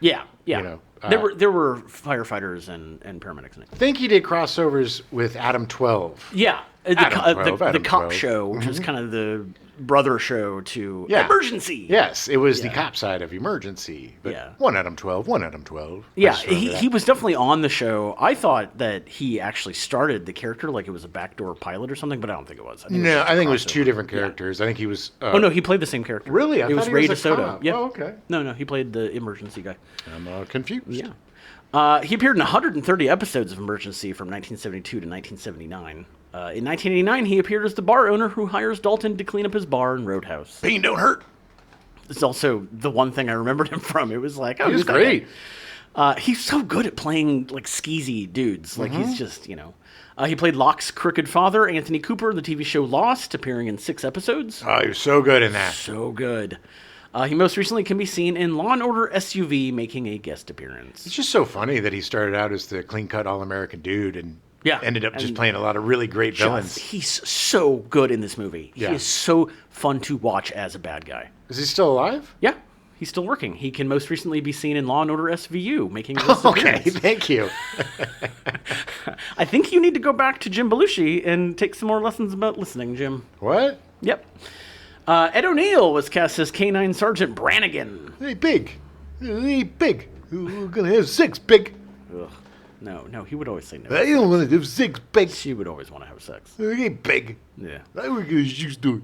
Yeah. You know, there were firefighters and paramedics in it. I think he did crossovers with Adam 12. Yeah, the cop 12. show, which was kind of the brother show to Emergency. Yes, it was the cop side of Emergency. But one Adam 12. Yeah, he was definitely on the show. I thought that he actually started the character like it was a backdoor pilot or something, but I don't think it was. I think it was two different characters. Yeah. I think he was... oh, no, he played the same character. Really? It was Ray DeSoto. Yeah. Oh, okay. No, he played the Emergency guy. I'm confused. Yeah. He appeared in 130 episodes of Emergency from 1972 to 1979. In 1989, he appeared as the bar owner who hires Dalton to clean up his bar in Roadhouse. Pain don't hurt. It's also the one thing I remembered him from. It was like, he was great. He's so good at playing like skeezy dudes. Like he's just, he played Locke's crooked father, Anthony Cooper, in the TV show Lost, appearing in 6 episodes. Oh, he was so good in that. So good. He most recently can be seen in Law & Order SUV, making a guest appearance. It's just so funny that he started out as the clean-cut all-American dude and ended up just playing a lot of really great villains. He's so good in this movie. He is so fun to watch as a bad guy. Is he still alive? Yeah, he's still working. He can most recently be seen in Law & Order SVU, making a guest appearance. Okay, thank you. I think you need to go back to Jim Belushi and take some more lessons about listening, Jim. What? Yep. Ed O'Neill was cast as K-9 Sergeant Brannigan. Hey, big. We're going to have 6, big. Ugh. No, he would always say no. I don't want to have 6, big. She would always want to have sex. Hey, big. Yeah. I was used to it.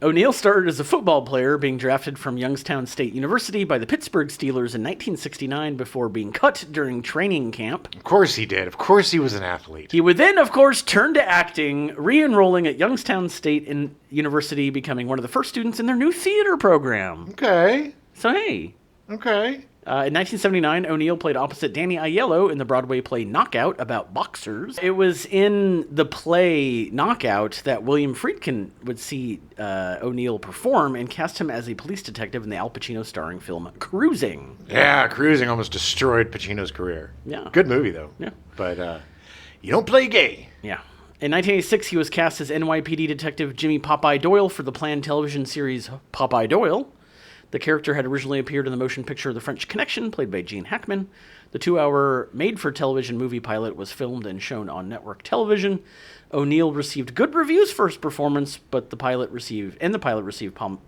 O'Neill started as a football player, being drafted from Youngstown State University by the Pittsburgh Steelers in 1969 before being cut during training camp. Of course he did. Of course he was an athlete. He would then, of course, turn to acting, re-enrolling at Youngstown State University, becoming one of the first students in their new theater program. Okay. So, hey. Okay. In 1979, O'Neill played opposite Danny Aiello in the Broadway play Knockout about boxers. It was in the play Knockout that William Friedkin would see O'Neill perform and cast him as a police detective in the Al Pacino starring film Cruising. Yeah, Cruising almost destroyed Pacino's career. Yeah. Good movie, though. Yeah. But you don't play gay. Yeah. In 1986, he was cast as NYPD detective Jimmy Popeye Doyle for the planned television series Popeye Doyle. The character had originally appeared in the motion picture The French Connection, played by Gene Hackman. The 2-hour made-for-television movie pilot was filmed and shown on network television. O'Neill received good reviews for his performance, but the pilot received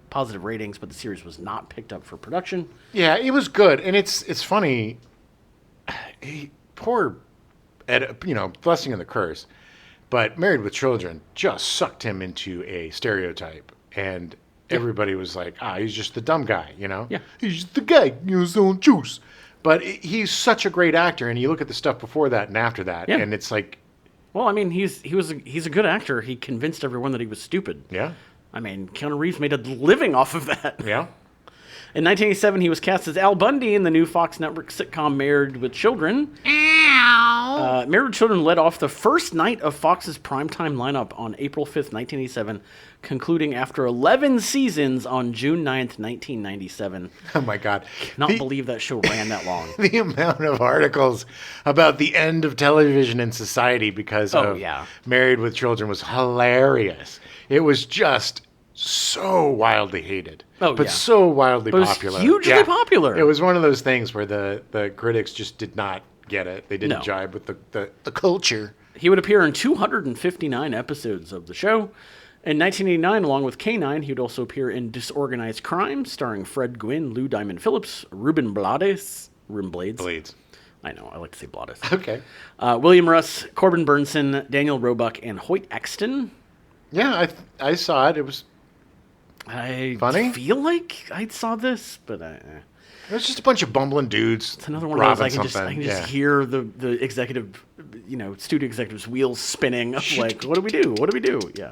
positive ratings, but the series was not picked up for production. Yeah, it was good, and it's funny. Poor Ed, blessing and the curse, but Married with Children just sucked him into a stereotype, and everybody was like, he's just the dumb guy, Yeah. He's just the guy, his own juice. But he's such a great actor, and you look at the stuff before that and after that, and it's like, Well, I mean, he's a good actor. He convinced everyone that he was stupid. Yeah. I mean, Keanu Reeves made a living off of that. Yeah. In 1987, he was cast as Al Bundy in the new Fox Network sitcom Married with Children. Married with Children led off the first night of Fox's primetime lineup on April 5th, 1987, concluding after 11 seasons on June 9th, 1997. Oh, my God. Cannot believe that show ran that long. The amount of articles about the end of television in society because of Married with Children was hilarious. It was just so wildly hated. But so wildly popular. It was hugely popular. It was one of those things where the critics just did not get it. They didn't jibe with the culture. He would appear in 259 episodes of the show. In 1989, along with K-9, he would also appear in Disorganized Crime, starring Fred Gwynne, Lou Diamond Phillips, Ruben Blades. I know, I like to say Blades. Okay. William Russ, Corbin Burnson, Daniel Roebuck, and Hoyt Exton. Yeah, I saw it. It was funny. I feel like I saw this, but it was just a bunch of bumbling dudes. It's another one of those I can just hear the executive, studio executives' wheels spinning. Like, what do we do? What do we do? Yeah.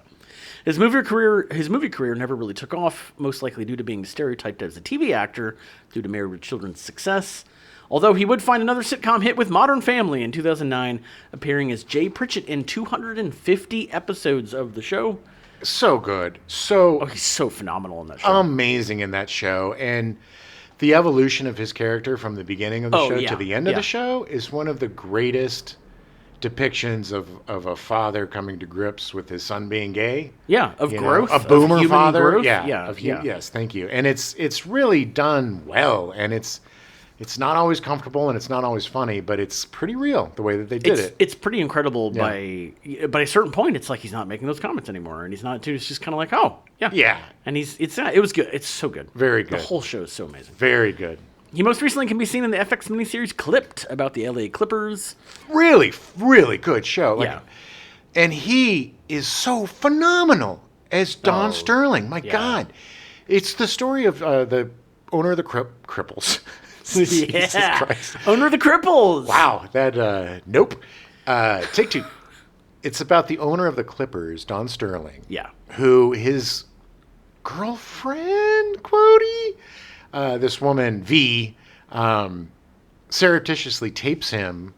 His movie career never really took off, most likely due to being stereotyped as a TV actor due to Married with Children's success. Although he would find another sitcom hit with Modern Family in 2009, appearing as Jay Pritchett in 250 episodes of the show. So good. He's so phenomenal in that show. Amazing in that show. And the evolution of his character from the beginning of the show to the end of the show is one of the greatest depictions of a father coming to grips with his son being gay. Yeah, of growth. A boomer father. Growth. Yeah. Yes, thank you. And it's really done well. And it's not always comfortable and it's not always funny, but it's pretty real the way that they did it. It's pretty incredible. By a certain point, it's like he's not making those comments anymore, and he's not. It's just kind of like, oh yeah. And it was good. It's so good. Very good. The whole show is so amazing. Very good. He most recently can be seen in the FX miniseries Clipped about the LA Clippers. Really, really good show. And he is so phenomenal as Don Sterling. My God. It's the story of the owner of the Cripples. Jesus Christ. Owner of the Cripples. Wow. That, nope. Take two. It's about the owner of the Clippers, Don Sterling. Yeah. Who his girlfriend, quotey, this woman, V, surreptitiously tapes him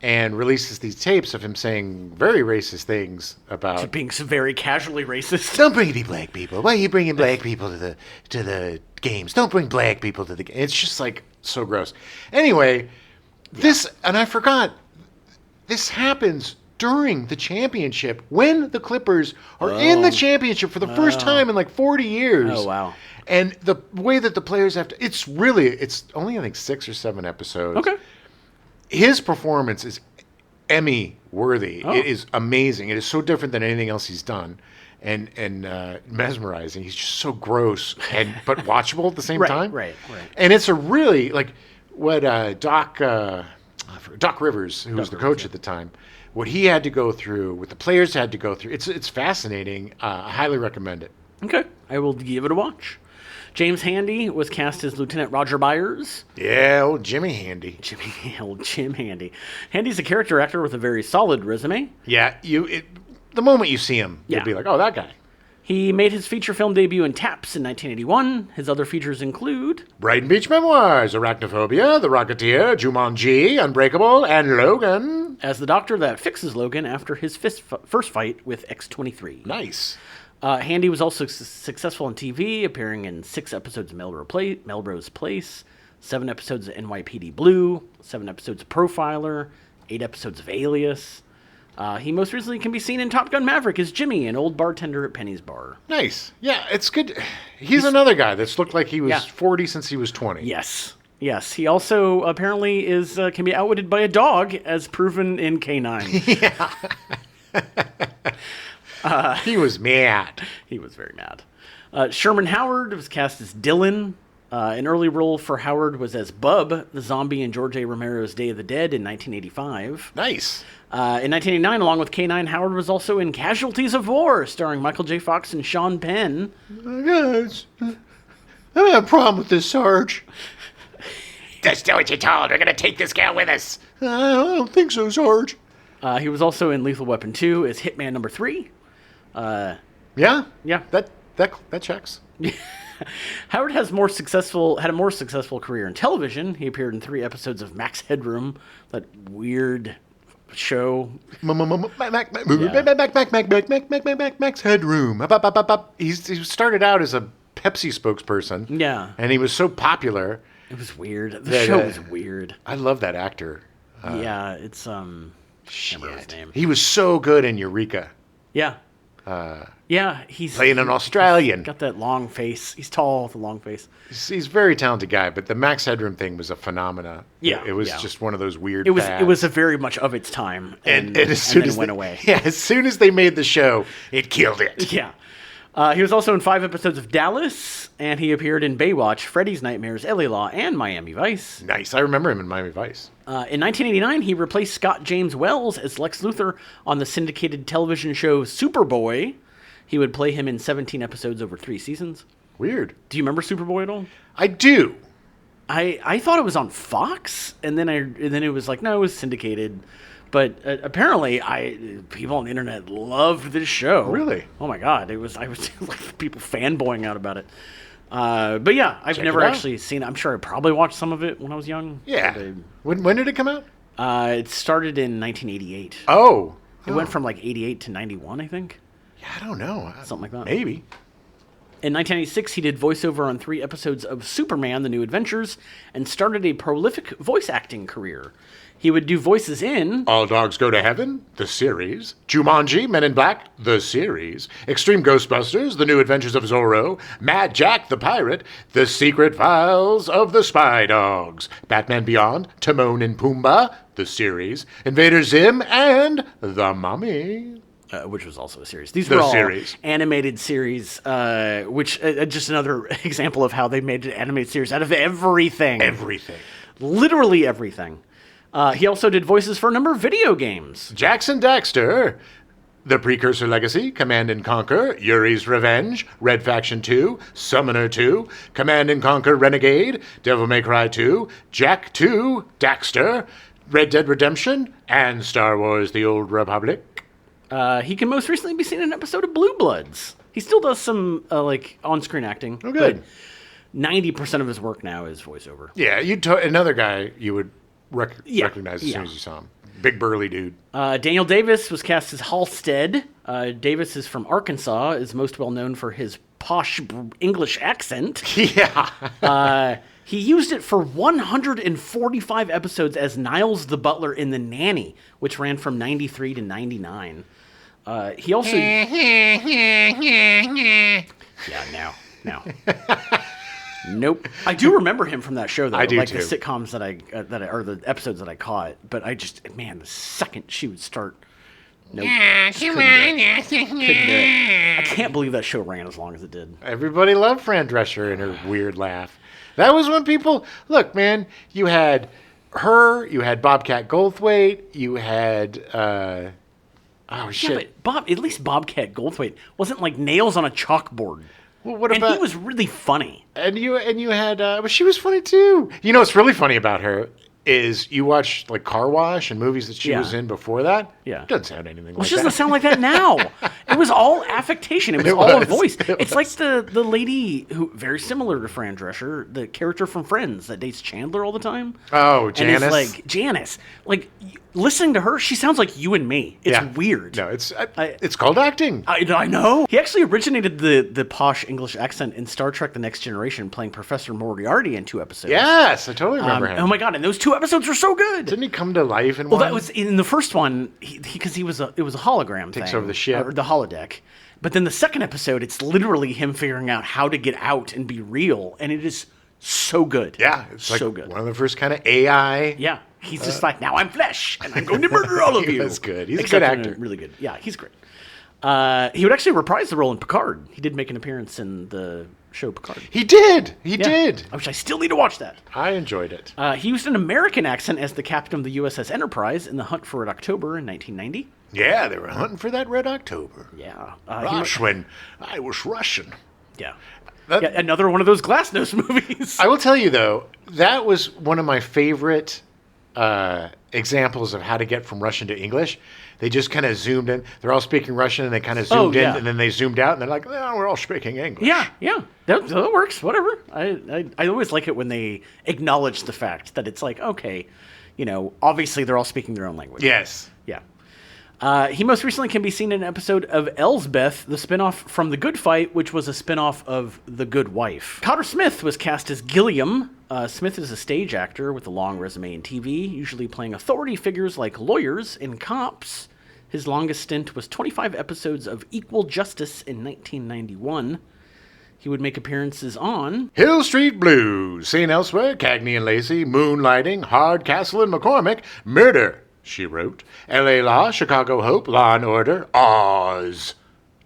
and releases these tapes of him saying very racist things about being very casually racist. Don't bring any black people. Why are you bringing black people to the games? Don't bring black people to the games. It's just like so gross. Anyway, this, and I forgot, this happens during the championship when the Clippers are in the championship for the first time in like 40 years. Oh, wow. And the way that the players have to, it's only, I think, 6 or 7 episodes. Okay. His performance is Emmy worthy. It is amazing. It is so different than anything else he's done, and mesmerizing. He's just so gross but watchable at the same time. Right. And it's a really like what Doc Rivers, who was the coach at the time, what he had to go through, what the players had to go through. It's fascinating. I highly recommend it. Okay, I will give it a watch. James Handy was cast as Lieutenant Roger Byers. Yeah, old Jimmy Handy. Old Jim Handy. Handy's a character actor with a very solid resume. Yeah, the moment you see him, you'll be like, oh, that guy. He made his feature film debut in Taps in 1981. His other features include Brighton Beach Memoirs, Arachnophobia, The Rocketeer, Jumanji, Unbreakable, and Logan. As the doctor that fixes Logan after his first fight with X-23. Nice. Handy was also successful on TV, appearing in 6 episodes of Melrose Place, 7 episodes of NYPD Blue, 7 episodes of Profiler, 8 episodes of Alias. He most recently can be seen in Top Gun Maverick as Jimmy, an old bartender at Penny's Bar. Nice. Yeah, it's good. He's another guy that's looked like he was 40 since he was 20. Yes. He also apparently can be outwitted by a dog, as proven in K-9. Yeah. He was mad. He was very mad. Sherman Howard was cast as Dylan. An early role for Howard was as Bub, the zombie in George A. Romero's Day of the Dead in 1985. Nice. In 1989, along with K-9, Howard was also in Casualties of War, starring Michael J. Fox and Sean Penn. Guys, I have a problem with this, Sarge. Just do what you're told. We're going to take this gal with us. I don't think so, Sarge. He was also in Lethal Weapon 2 as Hitman number 3. Yeah. Yeah. That checks. Howard had a more successful career in television. He appeared in 3 episodes of Max Headroom, that weird show. Max Headroom. He started out as a Pepsi spokesperson. Yeah. And he was so popular. It was weird. The show was weird. I love that actor. Yeah, it's remember his name. He was so good in Eureka. Yeah. Yeah, he's playing an Australian. He's got that long face. He's tall with a long face. He's a very talented guy, but the Max Headroom thing was a phenomena. Yeah, it was just one of those weird. It was fads. it was a very much of its time, and as soon then as it went away. Yeah, as soon as they made the show, it killed it. Yeah. He was also in 5 episodes of Dallas, and he appeared in Baywatch, Freddy's Nightmares, LA Law, and Miami Vice. Nice. I remember him in Miami Vice. In 1989, he replaced Scott James Wells as Lex Luthor on the syndicated television show Superboy. He would play him in 17 episodes over 3 seasons. Weird. Do you remember Superboy at all? I do. I thought it was on Fox, and then it was like, no, it was syndicated. But apparently, people on the internet loved this show. Really? Oh my God! I was like people fanboying out about it. But yeah, I've never actually seen it. I'm sure I probably watched some of it when I was young. Yeah. When did it come out? It started in 1988. Oh. It went from like 88 to 91, I think. Yeah, I don't know. Something like that. Maybe. In 1986, he did voiceover on 3 episodes of Superman: The New Adventures and started a prolific voice acting career. He would do voices in All Dogs Go to Heaven, the series. Jumanji, Men in Black, the series. Extreme Ghostbusters, The New Adventures of Zorro. Mad Jack the Pirate, The Secret Files of the Spy Dogs. Batman Beyond, Timon and Pumbaa, the series. Invader Zim, and The Mummy. Which was also a series. These were all animated series, which just another example of how they made an animated series out of everything. Everything. Literally everything. He also did voices for a number of video games. Jackson Daxter, The Precursor Legacy, Command and Conquer, Yuri's Revenge, Red Faction 2, Summoner 2, Command and Conquer Renegade, Devil May Cry 2, Jack 2, Daxter, Red Dead Redemption, and Star Wars The Old Republic. He can most recently be seen in an episode of Blue Bloods. He still does some on-screen acting. Oh, good. 90% of his work now is voiceover. Yeah, another guy you would recognize as soon as you saw him. Big burly dude. Daniel Davis was cast as Halstead. Davis is from Arkansas, is most well known for his posh English accent. Yeah. He used it for 145 episodes as Niles the Butler in The Nanny, which ran from 93 to 99. He also... Yeah, no. Nope. I do remember him from that show, though. I do, like too. the sitcoms or the episodes that I caught. But I just, man, the second she would start... Nope. Couldn't do it. I can't believe that show ran as long as it did. Everybody loved Fran Drescher and her weird laugh. That was when people... Look, man, you had her, you had Bobcat Goldthwait, you had... oh, shit. Yeah, but at least Bobcat Goldthwait wasn't like nails on a chalkboard. Well, what and about... he was really funny. And you had... but she was funny, too. You know what's really funny about her is you watch like Car Wash and movies that she was in before that. Yeah. It doesn't sound anything like that. Well, she doesn't sound like that now. It was all affectation. It was all a voice. It's like the lady who, very similar to Fran Drescher, the character from Friends that dates Chandler all the time. Oh, Janice. And it's like, Janice. Like, listening to her, she sounds like you and me. It's weird. No, it's called acting. I know. He actually originated the posh English accent in Star Trek The Next Generation, playing Professor Moriarty in 2 episodes. Yes, I totally remember him. Oh my God, and those 2 episodes were so good. Didn't he come to life in one? one? That was in the first one, because it was a hologram Takes thing. over the ship. Or the holodeck. But then the second episode, it's literally him figuring out how to get out and be real, and it is so good. Yeah, it's like so good. One of the first kind of AI. Yeah, he's just like, now I'm flesh, and I'm going to murder all of you. That's good. He's Except a good actor. Really good. Yeah, he's great. He would actually reprise the role in Picard. He did make an appearance in the show Picard. He did. He did. Which I still need to watch that. I enjoyed it. He used an American accent as the captain of the USS Enterprise in The Hunt for Red October in 1990. Yeah, they were hunting for that Red October. Yeah. When I was Russian. Yeah. Another one of those Glasnost movies. I will tell you, though, that was one of my favorite examples of how to get from Russian to English. They just kind of zoomed in. They're all speaking Russian, and they kind of zoomed in, and then they zoomed out, and they're like, "No, we're all speaking English." Yeah, that works. Whatever. I always like it when they acknowledge the fact that it's like, okay, obviously they're all speaking their own language. Yes. Yeah. He most recently can be seen in an episode of Elsbeth, the spinoff from The Good Fight, which was a spinoff of The Good Wife. Cotter Smith was cast as Gilliam. Smith is a stage actor with a long resume in TV, usually playing authority figures like lawyers and cops. His longest stint was 25 episodes of Equal Justice in 1991. He would make appearances on Hill Street Blues, Seen Elsewhere, Cagney and Lacey, Moonlighting, Hardcastle and McCormick, Murder, She Wrote, L.A. Law, Chicago Hope, Law and Order, Oz,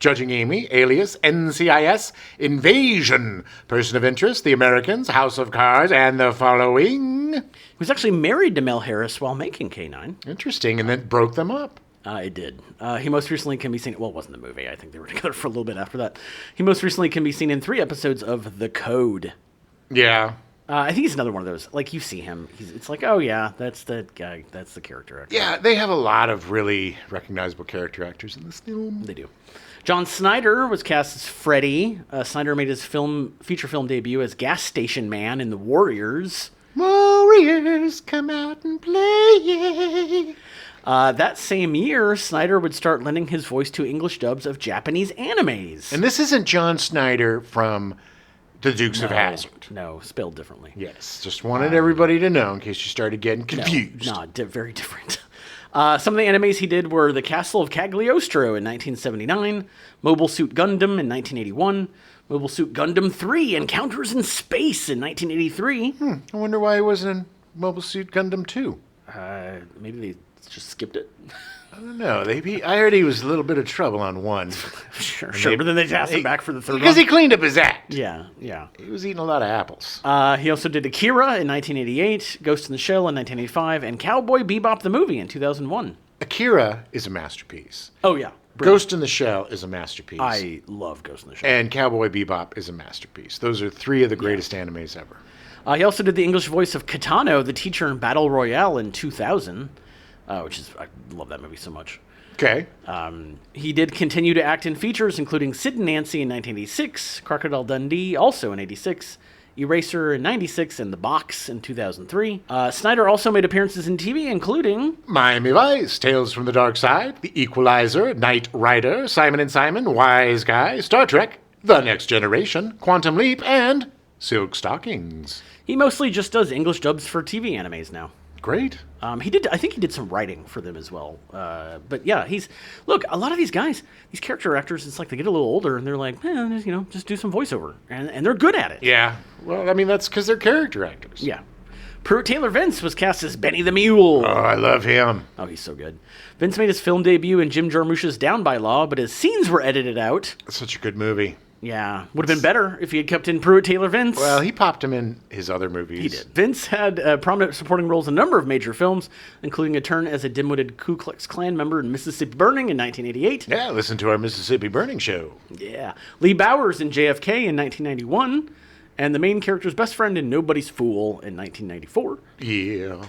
Judging Amy, Alias, NCIS, Invasion, Person of Interest, The Americans, House of Cards, and the following. He was actually married to Mel Harris while making K-9. Interesting, and then broke them up. It did. He most recently can be seen... Well, it wasn't the movie. I think they were together for a little bit after that. He most recently can be seen in 3 episodes of The Code. Yeah. I think he's another one of those. Like, you see him. It's like, oh, yeah, that's the guy. That's the character actor. Yeah, they have a lot of really recognizable character actors in this film. They do. John Snyder was cast as Freddy. Snyder made his feature film debut as Gas Station Man in The Warriors. Warriors, come out and play. That same year, Snyder would start lending his voice to English dubs of Japanese animes. And this isn't John Snyder from The Dukes of Hazzard. No, spelled differently. Yes, just wanted everybody to know in case you started getting confused. No, very different. Some of the animes he did were The Castle of Cagliostro in 1979, Mobile Suit Gundam in 1981, Mobile Suit Gundam 3 Encounters in Space in 1983. I wonder why he wasn't in Mobile Suit Gundam 2. Maybe they just skipped it. I don't know. I heard he was a little bit of trouble on 1. Sure. But then they asked him back for the third one. Because he cleaned up his act. Yeah. He was eating a lot of apples. He also did Akira in 1988, Ghost in the Shell in 1985, and Cowboy Bebop the movie in 2001. Akira is a masterpiece. Oh, yeah. Brilliant. Ghost in the Shell is a masterpiece. I love Ghost in the Shell. And Cowboy Bebop is a masterpiece. Those are 3 of the greatest animes ever. He also did the English voice of Kitano, the teacher in Battle Royale in 2000, I love that movie so much. Okay. He did continue to act in features, including Sid and Nancy in 1986, Crocodile Dundee also in 86, Eraser in 96, and The Box in 2003. Snyder also made appearances in TV, including Miami Vice, Tales from the Dark Side, The Equalizer, Knight Rider, Simon and Simon, Wise Guy, Star Trek, The Next Generation, Quantum Leap, and Silk Stockings. He mostly just does English dubs for TV animes now. Great. I think he did some writing for them as well. But yeah, a lot of these guys, these character actors, it's like they get a little older and they're like, just do some voiceover. And they're good at it. Yeah. Well, I mean, that's because they're character actors. Yeah. Pruitt Taylor Vince was cast as Benny the Mule. Oh, I love him. Oh, he's so good. Vince made his film debut in Jim Jarmusch's Down by Law, but his scenes were edited out. That's such a good movie. Yeah, would have been better if he had kept in Pruitt Taylor Vince. Well, he popped him in his other movies. He did. Vince had prominent supporting roles in a number of major films, including a turn as a dim-witted Ku Klux Klan member in Mississippi Burning in 1988. Yeah, listen to our Mississippi Burning show. Yeah. Lee Bowers in JFK in 1991, and the main character's best friend in Nobody's Fool in 1994. Yeah.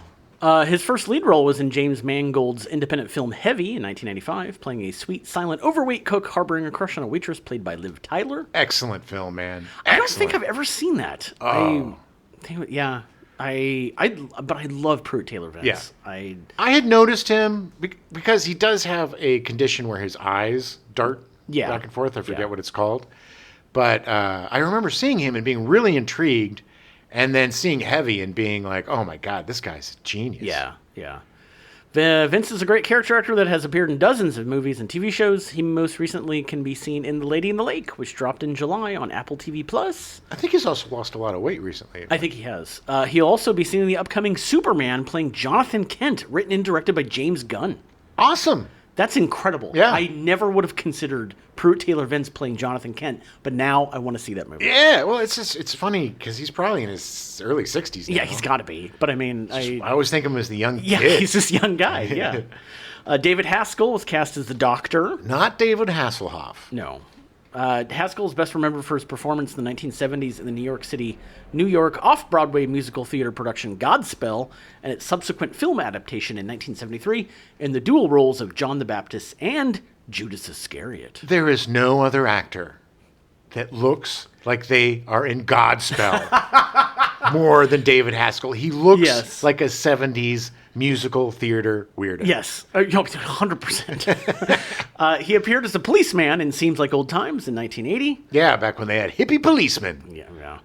His first lead role was in James Mangold's independent film Heavy in 1995, playing a sweet, silent, overweight cook harboring a crush on a waitress played by Liv Tyler. Excellent film, man. Excellent. I don't think I've ever seen that. Oh. But I love Pruitt Taylor Vince. Yeah. I had noticed him because he does have a condition where his eyes dart back and forth. I forget what it's called. But I remember seeing him and being really intrigued. And then seeing Heavy and being like, oh my God, this guy's a genius. Yeah. Vince is a great character actor that has appeared in dozens of movies and TV shows. He most recently can be seen in The Lady in the Lake, which dropped in July on Apple TV+. I think he's also lost a lot of weight recently. I think he has. He'll also be seen in the upcoming Superman playing Jonathan Kent, written and directed by James Gunn. Awesome. That's incredible. Yeah. I never would have considered Pruitt Taylor Vince playing Jonathan Kent, but now I want to see that movie. Yeah, well, it's funny because he's probably in his early 60s now. Yeah, he's got to be. But I mean, I always think of him as the young kid. Yeah, he's this young guy, yeah. David Haskell was cast as the Doctor. Not David Hasselhoff. No. Haskell is best remembered for his performance in the 1970s in the New York off-Broadway musical theater production Godspell, and its subsequent film adaptation in 1973 in the dual roles of John the Baptist and Judas Iscariot. There is no other actor that looks like they are in Godspell more than David Haskell. He looks like a 70s musical theater weirdo. Yes, 100%. He appeared as a policeman in Seems Like Old Times in 1980. Yeah, back when they had hippie policemen. Yeah.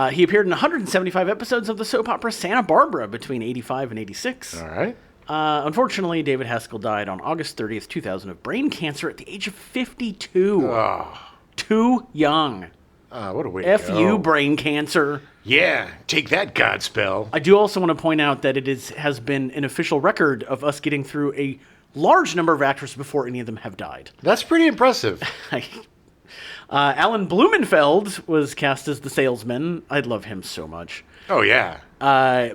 He appeared in 175 episodes of the soap opera Santa Barbara between 85 and 86. All right. Unfortunately, David Haskell died on August 30th, 2000 of brain cancer at the age of 52. Oh. Too young. What a way to F go. you, brain cancer. Yeah, take that, Godspell. I do also want to point out that it has been an official record of us getting through a large number of actors before any of them have died. That's pretty impressive. Alan Blumenfeld was cast as the salesman. I love him so much. Oh, yeah.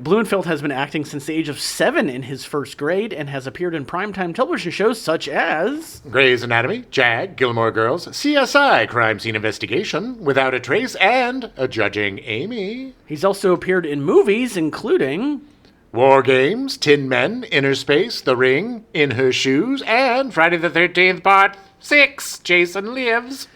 Blumenfeld has been acting since the age of 7 in his first grade and has appeared in primetime television shows such as Grey's Anatomy, Jag, Gilmore Girls, CSI, Crime Scene Investigation, Without a Trace, and A Judging Amy. He's also appeared in movies including War Games, Tin Men, Inner Space, The Ring, In Her Shoes, and Friday the 13th Part 6, Jason Lives.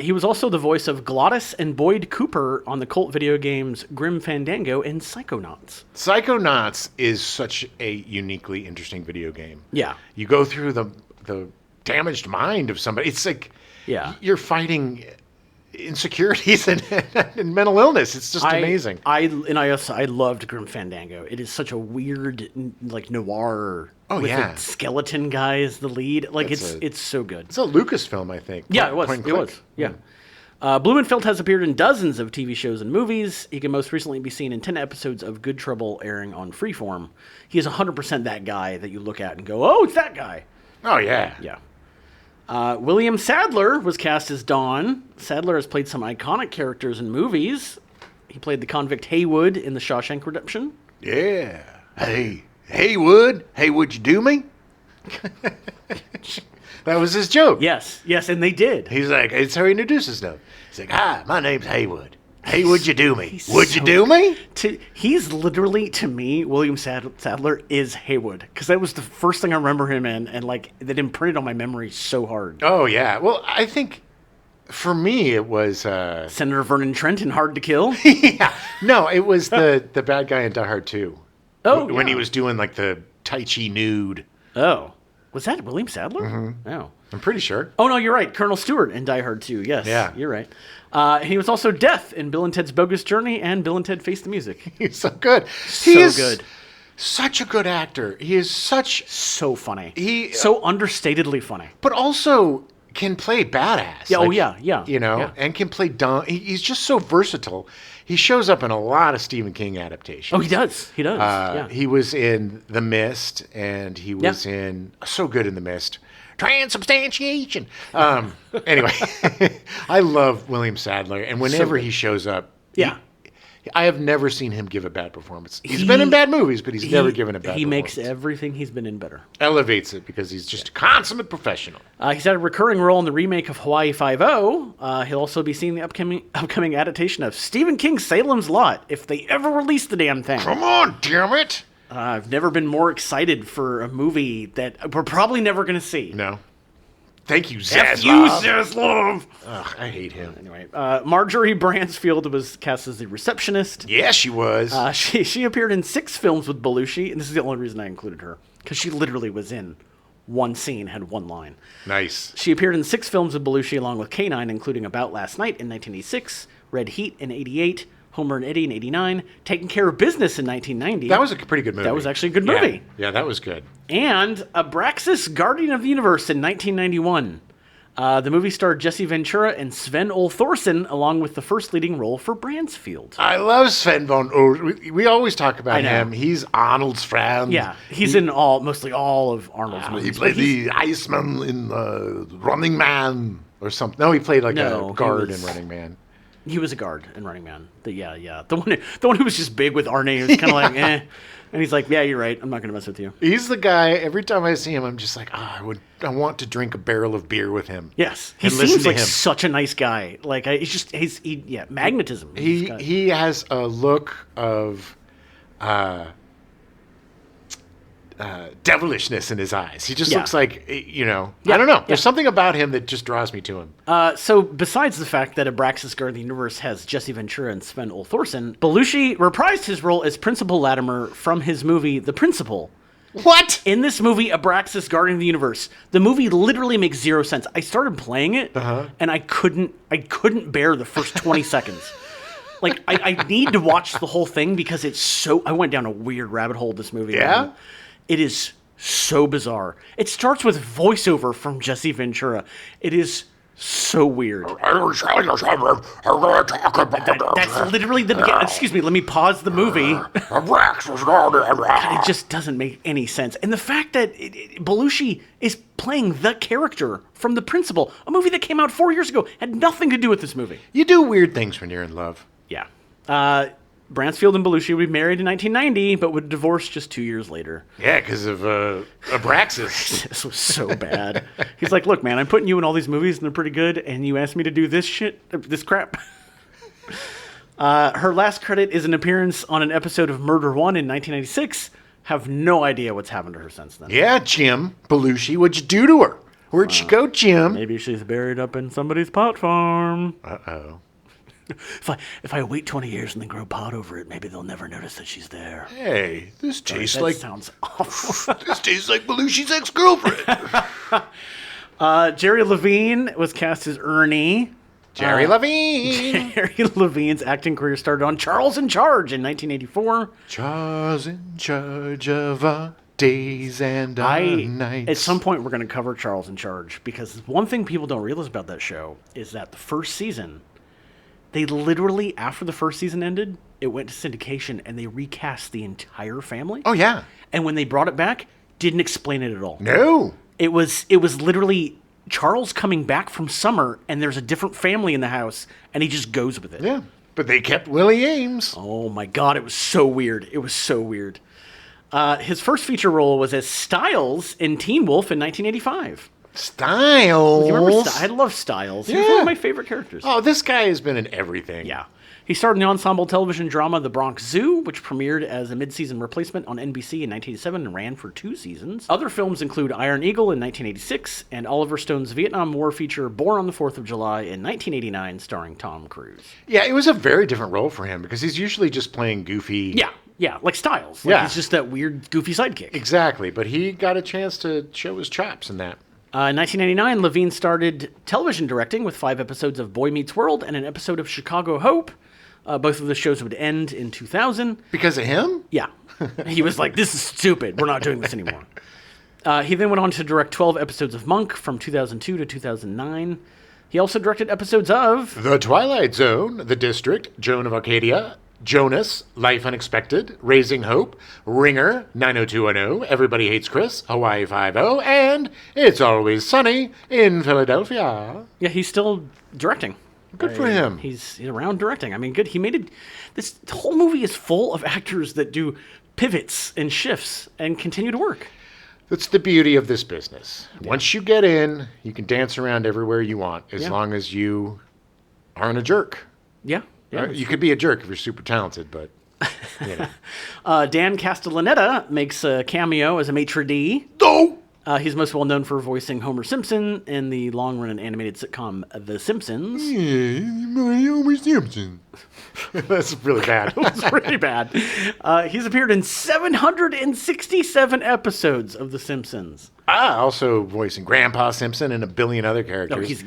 He was also the voice of Glottis and Boyd Cooper on the cult video games Grim Fandango and Psychonauts. Psychonauts is such a uniquely interesting video game. Yeah. You go through the damaged mind of somebody. It's like you're fighting insecurities and mental illness. It's just amazing. I loved Grim Fandango. It is such a weird, like, noir. With a skeleton guy as the lead. Like, it's so good. It's a Lucasfilm, I think. Yeah, it was. It was. Yeah. Blumenfeld has appeared in dozens of TV shows and movies. He can most recently be seen in 10 episodes of Good Trouble airing on Freeform. He is 100% that guy that you look at and go, oh, it's that guy. Oh, yeah. Yeah. William Sadler was cast as Don. Sadler has played some iconic characters in movies. He played the convict Haywood in The Shawshank Redemption. Yeah. Hey, Wood, would you do me? That was his joke. Yes, and they did. He's like, it's how he introduces them. He's like, hi, my name's Haywood. Hey, would you do me? Would you do me? He's literally, to me, William Sadler is Haywood. Because that was the first thing I remember him in, and like that imprinted on my memory so hard. Oh, yeah. Well, I think for me it was... Senator Vernon Trent in Hard to Kill? Yeah. No, it was the bad guy in Die Hard 2. Oh, when he was doing like the Tai Chi nude. Oh. Was that William Sadler? Mm-hmm. Oh. I'm pretty sure. Oh, no, you're right. Colonel Stewart in Die Hard 2. Yes. Yeah. You're right. He was also Death in Bill and Ted's Bogus Journey and Bill and Ted Face the Music. He's so good. Good. Such a good actor. He is so funny. So understatedly funny. But also can play badass. Yeah, yeah. You know, and can play dumb. He's just so versatile. He shows up in a lot of Stephen King adaptations. Oh, he does. Yeah. He was in The Mist, and he was so good in The Mist. Transubstantiation. Anyway, I love William Sadler, and whenever he shows up, I have never seen him give a bad performance. He's been in bad movies, but he's never given a bad performance. He makes everything he's been in better. Elevates it because he's just a consummate professional. He's had a recurring role in the remake of Hawaii Five-0. He'll also be seeing the upcoming adaptation of Stephen King's Salem's Lot, if they ever release the damn thing. Come on, damn it! I've never been more excited for a movie that we're probably never going to see. No. Thank you, Zaslav. F you, Zaslav! Ugh, I hate him. Anyway, Marjorie Bransfield was cast as the receptionist. Yeah, she was. She appeared in 6 films with Belushi, and this is the only reason I included her, because she literally was in one scene, had one line. Nice. She appeared in 6 films with Belushi along with K-9, including About Last Night in 1986, Red Heat in 88, Homer and Eddie in 89, Taking Care of Business in 1990. That was a pretty good movie. That was actually a good movie. Yeah, that was good. And Abraxas, Guardian of the Universe in 1991. The movie starred Jesse Ventura and Sven Ole Thorsen, along with the first leading role for Bransfield. I love Sven von Ole. We always talk about him. He's Arnold's friend. Yeah, he's in mostly all of Arnold's movies. He played the Iceman in Running Man or something. No, he played a guard in Running Man. He was a guard in Running Man. The one who was just big with Arnie. It was kind of like, eh. And he's like, yeah, you're right. I'm not going to mess with you. He's the guy, every time I see him, I'm just like, I want to drink a barrel of beer with him. Yes. He seems like such a nice guy. Like, magnetism. He has a look of devilishness in his eyes. He just looks like, I don't know. There's something about him that just draws me to him. So besides the fact that Abraxas Guard of the Universe has Jesse Ventura and Sven Ole Thorsen, Belushi reprised his role as Principal Latimer from his movie The Principal. What? In this movie, Abraxas Guardian of the Universe, the movie literally makes zero sense. I started playing it, and I couldn't bear the first 20 seconds. Like, I need to watch the whole thing because it's so... I went down a weird rabbit hole with this movie. Yeah? Man. It is so bizarre. It starts with voiceover from Jesse Ventura. It is so weird. That's literally the beginning. Excuse me, let me pause the movie. It just doesn't make any sense. And the fact that Belushi is playing the character from The Principal, a movie that came out 4 years ago, had nothing to do with this movie. You do weird things when you're in love. Yeah. Bransfield and Belushi would be married in 1990, but would divorce just 2 years later. Yeah, because of Abraxas. This was so bad. He's like, look, man, I'm putting you in all these movies, and they're pretty good, and you asked me to do this crap. Her last credit is an appearance on an episode of Murder One in 1996. Have no idea what's happened to her since then. Yeah, Jim Belushi, what'd you do to her? Where'd she go, Jim? Maybe she's buried up in somebody's pot farm. Uh-oh. If I wait 20 years and then grow pot over it, maybe they'll never notice that she's there. Hey, this tastes that sounds awful. This tastes like Belushi's ex-girlfriend. Jerry Levine was cast as Ernie. Jerry Levine. Jerry Levine's acting career started on Charles in Charge in 1984. Charles in charge of our days and our nights. At some point, we're going to cover Charles in Charge, because one thing people don't realize about that show is that the first season... They literally, after the first season ended, it went to syndication, and they recast the entire family. Oh, yeah. And when they brought it back, didn't explain it at all. No. It was literally Charles coming back from summer, and there's a different family in the house, and he just goes with it. Yeah, but they kept Willie Ames. Oh, my God, it was so weird. It was so weird. His first feature role was as Styles in Teen Wolf in 1985. Styles. You remember I love Styles. He's one of my favorite characters. Oh, this guy has been in everything. Yeah. He starred in the ensemble television drama The Bronx Zoo, which premiered as a mid-season replacement on NBC in 1987 and ran for 2 seasons. Other films include Iron Eagle in 1986 and Oliver Stone's Vietnam War feature Born on the 4th of July in 1989, starring Tom Cruise. Yeah, it was a very different role for him because he's usually just playing goofy. Yeah, like Styles. Like he's just that weird, goofy sidekick. Exactly, but he got a chance to show his chops in that. In 1999, Levine started television directing with 5 episodes of Boy Meets World and an episode of Chicago Hope. Both of the shows would end in 2000. Because of him? Yeah. He was like, this is stupid. We're not doing this anymore. He then went on to direct 12 episodes of Monk from 2002 to 2009. He also directed episodes of... The Twilight Zone, The District, Joan of Arcadia, Jonas, Life Unexpected, Raising Hope, Ringer, 90210, Everybody Hates Chris, Hawaii Five-0, and It's Always Sunny in Philadelphia. Yeah, he's still directing. Good for him. He's around directing. I mean, good. He made it. This whole movie is full of actors that do pivots and shifts and continue to work. That's the beauty of this business. Yeah. Once you get in, you can dance around everywhere you want as long as you aren't a jerk. Yeah. You could be a jerk if you're super talented, but, you know. Dan Castellaneta makes a cameo as a maitre d'. Oh! He's most well known for voicing Homer Simpson in the long-running animated sitcom The Simpsons. Yeah, Homer Simpson. That's really bad. It's really bad. He's appeared in 767 episodes of The Simpsons. Also voicing Grandpa Simpson and a billion other characters.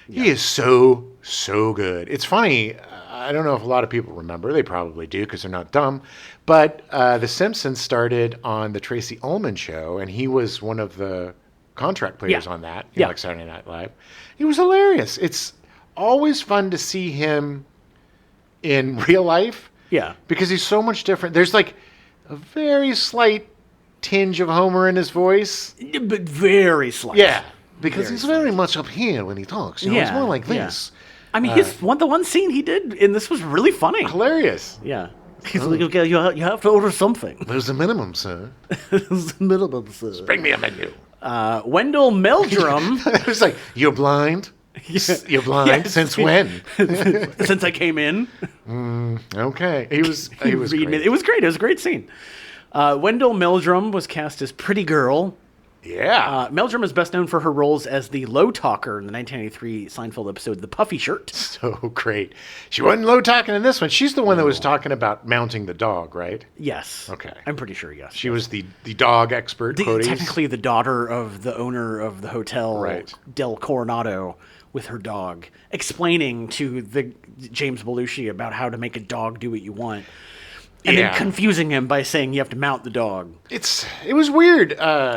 He is so good. It's funny. I don't know if a lot of people remember. They probably do because they're not dumb. But The Simpsons started on the Tracy Ullman show, and he was one of the contract players on that, like Saturday Night Live. He was hilarious. It's always fun to see him in real life. Yeah. Because he's so much different. There's like a very slight tinge of Homer in his voice. But very slight. Yeah. Because he's very much up here when he talks. You know, it's more like this. I mean, the one scene he did, and this was really funny. Hilarious. Yeah. He's like, okay, you have to order something. There's a minimum, sir. There's a minimum, sir. Bring me a menu. Wendell Meldrum. It was like, you're blind? Yeah. You're blind? Yes. Since when? Since I came in. Okay. He was great. It was great. It was a great scene. Wendell Meldrum was cast as Pretty Girl. Yeah. Meldrum is best known for her roles as the low talker in the 1983 Seinfeld episode The Puffy Shirt. So great. She wasn't low talking in this one. She's the one that was talking about mounting the dog, right? Yes. Okay. I'm pretty sure, yes. She was the dog expert. Technically the daughter of the owner of the hotel, right. Del Coronado, with her dog, explaining to the James Belushi about how to make a dog do what you want. And then confusing him by saying you have to mount the dog. It was weird.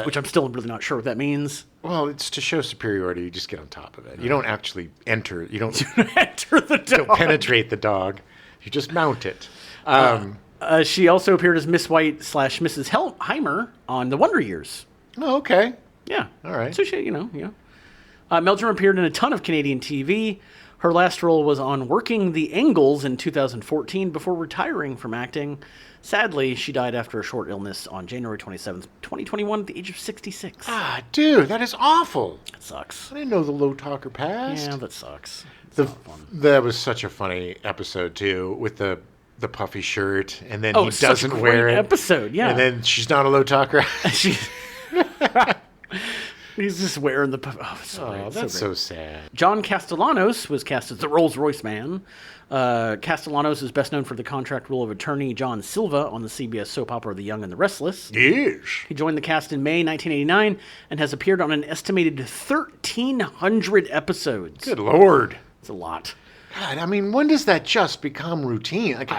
Which I'm still really not sure what that means. Well, it's to show superiority. You just get on top of it. You don't actually enter. You don't enter the dog. Don't penetrate the dog. You just mount it. She also appeared as Miss White / Mrs. Heimer on The Wonder Years. Oh, okay. Yeah. All right. So she, Meldrum appeared in a ton of Canadian TV. Her last role was on Working the Angles in 2014 before retiring from acting. Sadly, she died after a short illness on January 27th, 2021 at the age of 66. Ah, dude, that is awful. That sucks. I didn't know the low talker passed. Yeah, that sucks. That was such a funny episode, too, with the puffy shirt, and then he doesn't such a wear great it. episode, yeah. And then she's not a low talker. He's just wearing the... Oh, that's so sad. John Castellanos was cast as the Rolls-Royce Man. Castellanos is best known for the contract role of attorney John Silva on the CBS soap opera The Young and the Restless. Yes. He joined the cast in May 1989 and has appeared on an estimated 1,300 episodes. Good Lord. It's a lot. God, I mean, when does that just become routine? Like,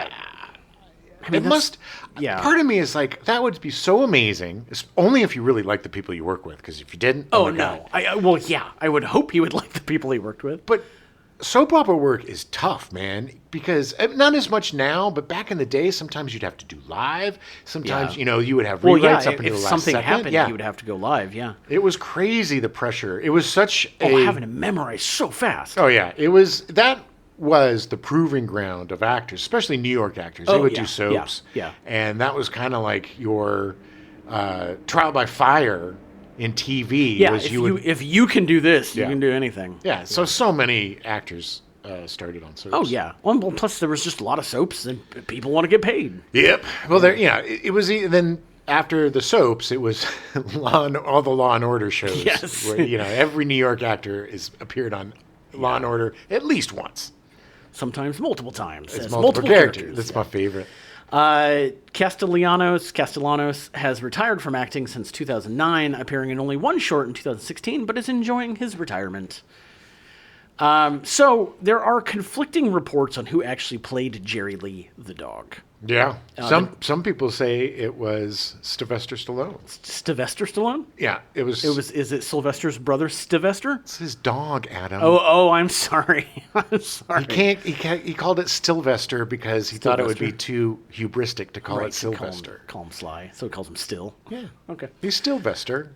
it must. Yeah. Part of me is like, that would be so amazing. It's only if you really like the people you work with. Because if you didn't, oh no. I would hope he would like the people he worked with. But soap opera work is tough, man. Because not as much now, but back in the day, sometimes you'd have to do live. Sometimes you would have rewrites up until the last second. If something happened, you would have to go live. Yeah. It was crazy, the pressure. It was such having to memorize so fast. Oh yeah, it was that. Was the proving ground of actors, especially New York actors. They would do soaps. Yeah. And that was kind of like your trial by fire in TV. Yeah, if you can do this, you can do anything. Yeah, so many actors started on soaps. Oh, yeah. Well, plus there was just a lot of soaps, and people want to get paid. Yep. Well, it was then... After the soaps, it was all the Law and Order shows. Yes. Where, every New York actor appeared on Law and Order at least once. Sometimes multiple times. It's multiple characters. That's my favorite. Castellanos has retired from acting since 2009, appearing in only one short in 2016, but is enjoying his retirement. So there are conflicting reports on who actually played Jerry Lee the dog. Yeah. Some people say it was Sylvester Stallone. Sylvester Stallone? Yeah, it was. Is it Sylvester's brother Sylvester? It's his dog, Adam. Oh, I'm sorry. I'm sorry. He called it Sylvester because he thought it would be too hubristic to call it Sylvester. Call him Sly, so he calls him Still. Yeah. Okay. He's Sylvester.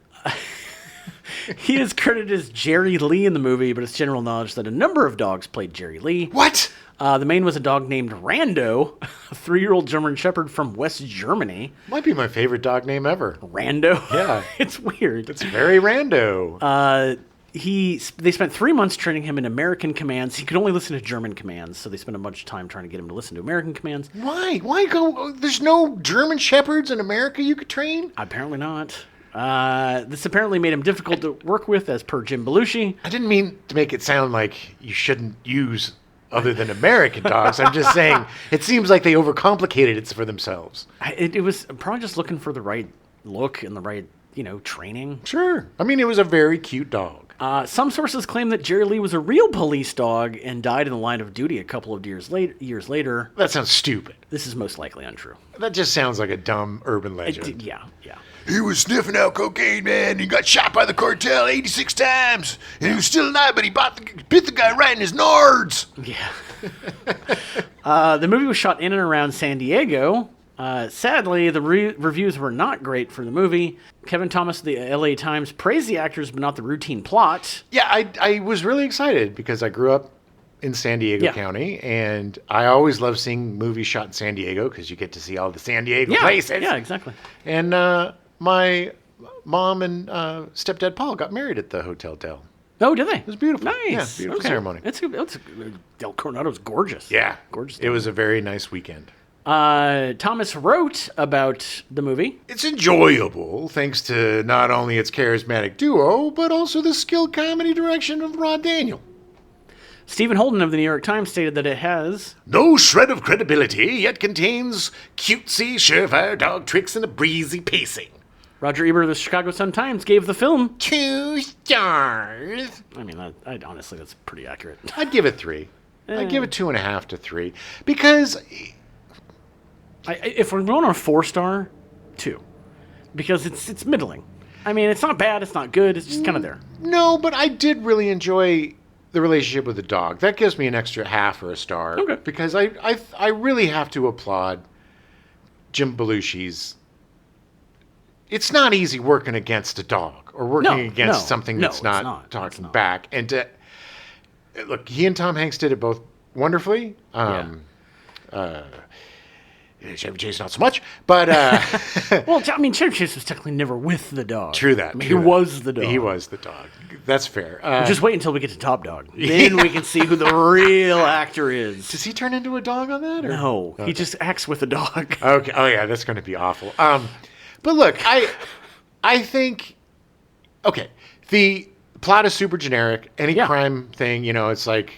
He is credited as Jerry Lee in the movie, but it's general knowledge that a number of dogs played Jerry Lee. What? The main was a dog named Rando, a 3-year-old German Shepherd from West Germany. Might be my favorite dog name ever. Rando? Yeah. It's weird. It's very Rando. They spent 3 months training him in American commands. He could only listen to German commands, so they spent a bunch of time trying to get him to listen to American commands. Why? Why go? There's no German Shepherds in America you could train? Apparently not. This apparently made him difficult to work with, as per Jim Belushi. I didn't mean to make it sound like you shouldn't use other than American dogs. I'm just saying it seems like they overcomplicated it for themselves. It was probably just looking for the right look and the right, training. Sure. I mean, it was a very cute dog. Some sources claim that Jerry Lee was a real police dog and died in the line of duty a couple of years later. That sounds stupid. This is most likely untrue. That just sounds like a dumb urban legend. Yeah. He was sniffing out cocaine, man. He got shot by the cartel 86 times. And he was still alive, but he bit the guy right in his nards. Yeah. The movie was shot in and around San Diego. Sadly, the reviews were not great for the movie. Kevin Thomas of the LA Times praised the actors, but not the routine plot. Yeah, I was really excited because I grew up in San Diego County, and I always love seeing movies shot in San Diego because you get to see all the San Diego places. Yeah, exactly. And my mom and stepdad Paul got married at the Hotel Del. Oh, did they? It was beautiful. Nice. Yeah, beautiful ceremony. Del Coronado's gorgeous. Yeah. Gorgeous. It was a very nice weekend. Thomas wrote about the movie. It's enjoyable, thanks to not only its charismatic duo, but also the skilled comedy direction of Rod Daniel. Stephen Holden of the New York Times stated that it has no shred of credibility, yet contains cutesy, surefire dog tricks and a breezy pacing. Roger Ebert of the Chicago Sun-Times gave the film 2 stars. I mean, honestly, that's pretty accurate. I'd give it 3. I'd give it 2.5 to 3. Because if we're going on a 4-star, 2. Because it's middling. I mean, it's not bad, it's not good, it's just kind of there. No, but I did really enjoy the relationship with the dog. That gives me an extra half or a star. Okay. Because I really have to applaud Jim Belushi's. It's not easy working against a dog or working against something that's not talking back. And look, he and Tom Hanks did it both wonderfully. Chevy Chase not so much, but well, I mean, Chevy Chase was technically never with the dog. True that. I mean, he was the dog. He was the dog. That's fair. Just wait until we get to Top Dog. Then we can see who the real actor is. Does he turn into a dog on that? Or? No, he just acts with a dog. Okay. Oh yeah, that's going to be awful. But look, I think the plot is super generic. Any crime thing, it's like,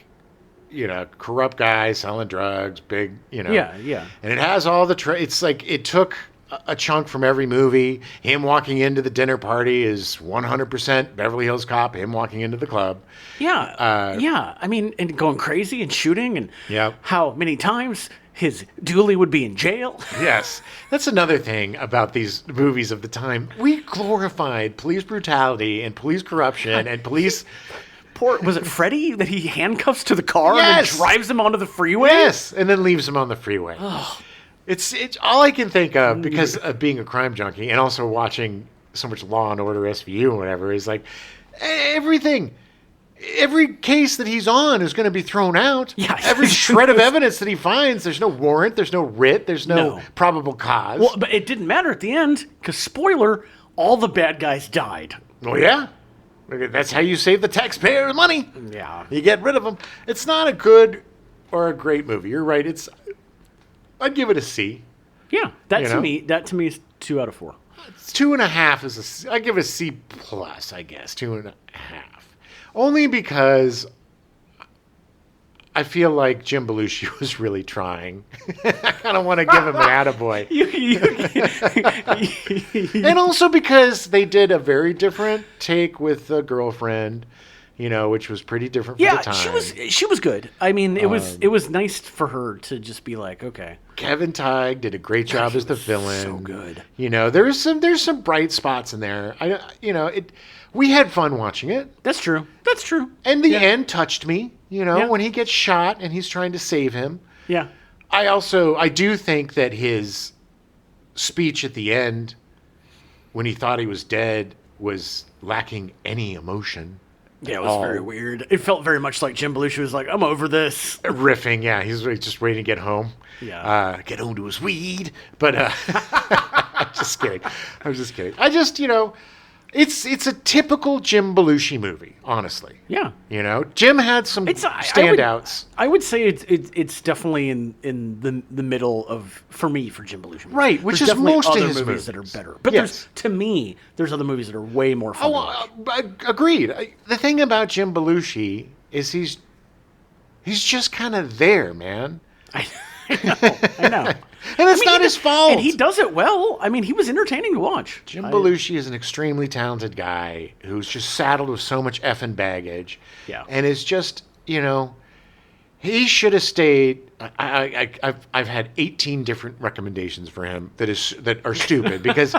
corrupt guy selling drugs, big, Yeah. And it has all the it's like it took a chunk from every movie. Him walking into the dinner party is 100% Beverly Hills Cop. Him walking into the club. Yeah. Yeah. I mean, and going crazy and shooting and Yep. how many times his dually would be in jail. Yes. That's another thing about these movies of the time. We glorified police brutality and police corruption and police... Was it Freddie that he handcuffs to the car Yes! and then drives him onto the freeway? Yes, and then leaves him on the freeway. Oh. It's all I can think of because of being a crime junkie and also watching so much Law and Order SVU and whatever is like everything. Every case that he's on is going to be thrown out. Yeah. Every shred of evidence that he finds, there's no warrant, there's no writ, there's no probable cause. Well, but it didn't matter at the end because, spoiler, all the bad guys died. Oh, yeah? That's how you save the taxpayer money. Yeah. You get rid of them. It's not a good or a great movie. You're right. I'd give it a C. Yeah. That to me is 2 out of 4. It's 2.5 I give it a C plus, I guess. 2.5. Only because I feel like Jim Belushi was really trying. I kind of want to give him an attaboy. And also because they did a very different take with the girlfriend, which was pretty different for the time. She was good. I mean, it was nice for her to just be like, okay. Kevin Teige did a great job as the villain. So good. There's some bright spots in there. We had fun watching it. That's true. And the end touched me, when he gets shot and he's trying to save him. Yeah. I do think that his speech at the end when he thought he was dead was lacking any emotion. Yeah, it was very weird. It felt very much like Jim Belushi was like, I'm over this. Riffing, yeah. He's just waiting to get home. Yeah. Get home to his weed. But I'm just kidding. It's a typical Jim Belushi movie, honestly. Yeah. Jim had some standouts. I would say it's definitely in the middle of for Jim Belushi movies. Right, which there's is most other of his movies that are better. But to me, there's other movies that are way more fun. Agreed. The thing about Jim Belushi is he's just kind of there, man. I know. And it's not his fault. And he does it well. I mean, he was entertaining to watch. Jim Belushi is an extremely talented guy who's just saddled with so much effing baggage. Yeah. And is just, he should have stayed. I've had 18 different recommendations for him that are stupid because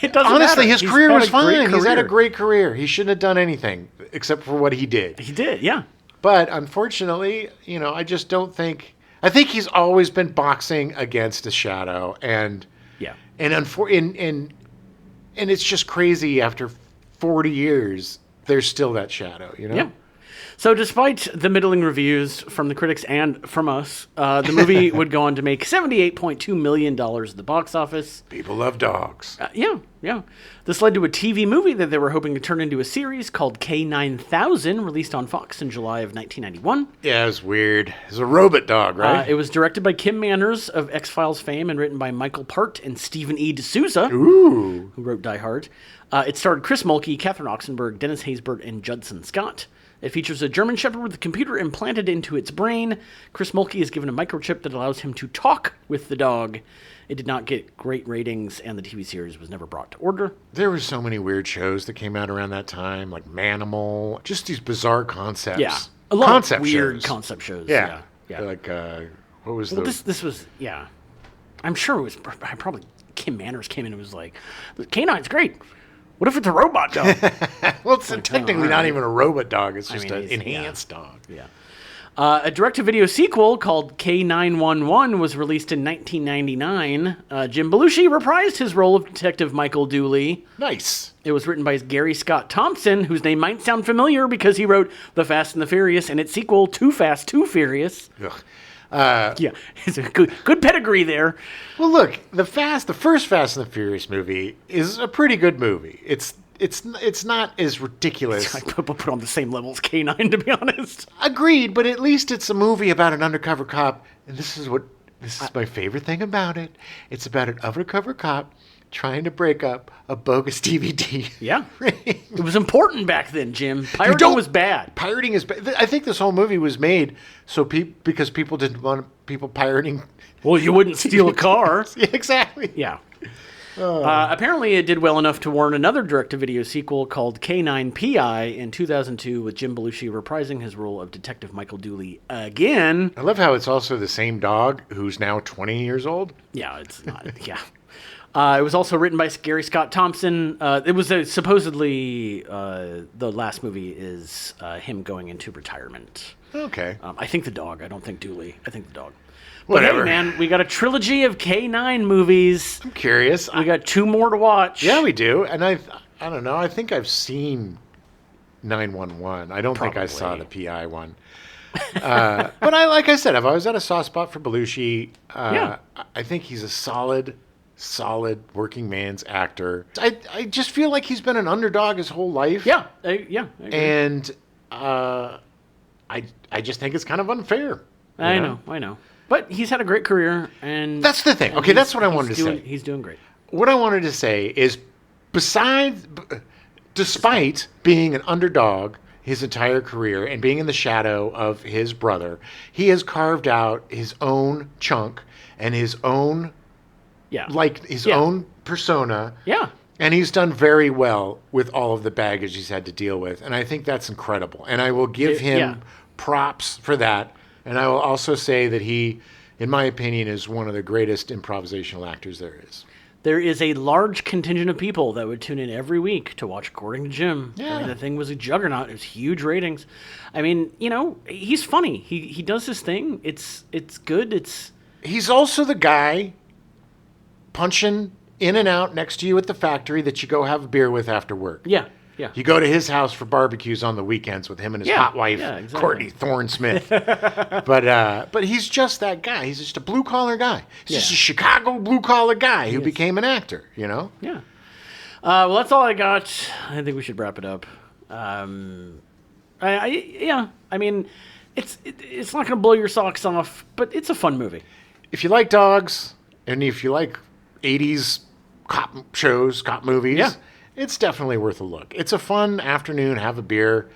it doesn't honestly, matter. his career was fine. He's had a great career. He shouldn't have done anything except for what he did. He did, yeah. But unfortunately, I just don't think. I think he's always been boxing against a shadow, and it's just crazy. After 40 years, there's still that shadow, Yeah. So despite the middling reviews from the critics and from us, the movie would go on to make $78.2 million at the box office. People love dogs. Yeah. This led to a TV movie that they were hoping to turn into a series called K-9000, released on Fox in July of 1991. Yeah, it was weird. It was a robot dog, right? It was directed by Kim Manners of X-Files fame and written by Michael Part and Stephen E. D'Souza, Ooh. who wrote Die Hard. It starred Chris Mulkey, Catherine Oxenberg, Dennis Haysbert, and Judson Scott. It features a German Shepherd with a computer implanted into its brain. Chris Mulkey is given a microchip that allows him to talk with the dog. It did not get great ratings, and the TV series was never brought to order. There were so many weird shows that came out around that time, like Manimal, just these bizarre concepts. Yeah, a lot concept of weird shows. concept shows. Yeah. Yeah. Like, what was This was, yeah. I'm sure it was probably Kim Manners came in and was like, K-9's great. What if it's a robot dog? Well, it's technically not even a robot dog. It's just an he's- enhanced dog. Yeah. A direct-to-video sequel called K-911 was released in 1999. Jim Belushi reprised his role of Detective Michael Dooley. Nice. It was written by Gary Scott Thompson, whose name might sound familiar because he wrote The Fast and the Furious and its sequel, Too Fast, Too Furious. Ugh. Yeah, it's a good pedigree there. Well, look, the first Fast and the Furious movie is a pretty good movie. It's not as ridiculous. I put on the same level as K-9, to be honest. Agreed, but at least it's a movie about an undercover cop, and this is my favorite thing about it. It's about an undercover cop trying to break up a bogus DVD. Yeah. It was important back then, Jim. Pirating was bad. Pirating is bad. I think this whole movie was made because people didn't want people pirating. Well, you wouldn't steal a car. Yeah, exactly. Yeah. Apparently, it did well enough to warrant another direct-to-video sequel called K-9PI in 2002, with Jim Belushi reprising his role of Detective Michael Dooley again. I love how it's also the same dog who's now 20 years old. Yeah, it's not. Yeah. It was also written by Gary Scott Thompson. It was supposedly the last movie is him going into retirement. Okay. I think the dog. I don't think Dooley. I think the dog. Whatever. But hey, man, we got a trilogy of K-9 movies. I'm curious. We got 2 more to watch. Yeah, we do. And I don't know. I think I've seen 911. I don't think I saw the PI one. But like I said, I've always had a soft spot for Belushi. Yeah. I think he's a solid working man's actor. I just feel like he's been an underdog his whole life. Yeah. I agree. And I just think it's kind of unfair. I know. But he's had a great career, and that's the thing. Okay, that's what I wanted to say. He's doing great. What I wanted to say is, despite being an underdog his entire career and being in the shadow of his brother, he has carved out his own chunk and his own, own persona. Yeah. And he's done very well with all of the baggage he's had to deal with. And I think that's incredible. And I will give him props for that. And I will also say that he, in my opinion, is one of the greatest improvisational actors there is. There is a large contingent of people that would tune in every week to watch According to Jim. Yeah. I mean, the thing was a juggernaut. It was huge ratings. I mean, he's funny. He does his thing. It's good. He's also the guy punching in and out next to you at the factory that you go have a beer with after work. Yeah. Yeah. You go to his house for barbecues on the weekends with him and his hot wife, exactly. Courtney Thorne-Smith. but he's just that guy. He's just a blue-collar guy. He's just a Chicago blue-collar guy who became an actor, Yeah. Well, that's all I got. I think we should wrap it up. I mean, it's not going to blow your socks off, but it's a fun movie. If you like dogs, and if you like 80s cop shows, cop movies, it's definitely worth a look. It's a fun afternoon, have a beer,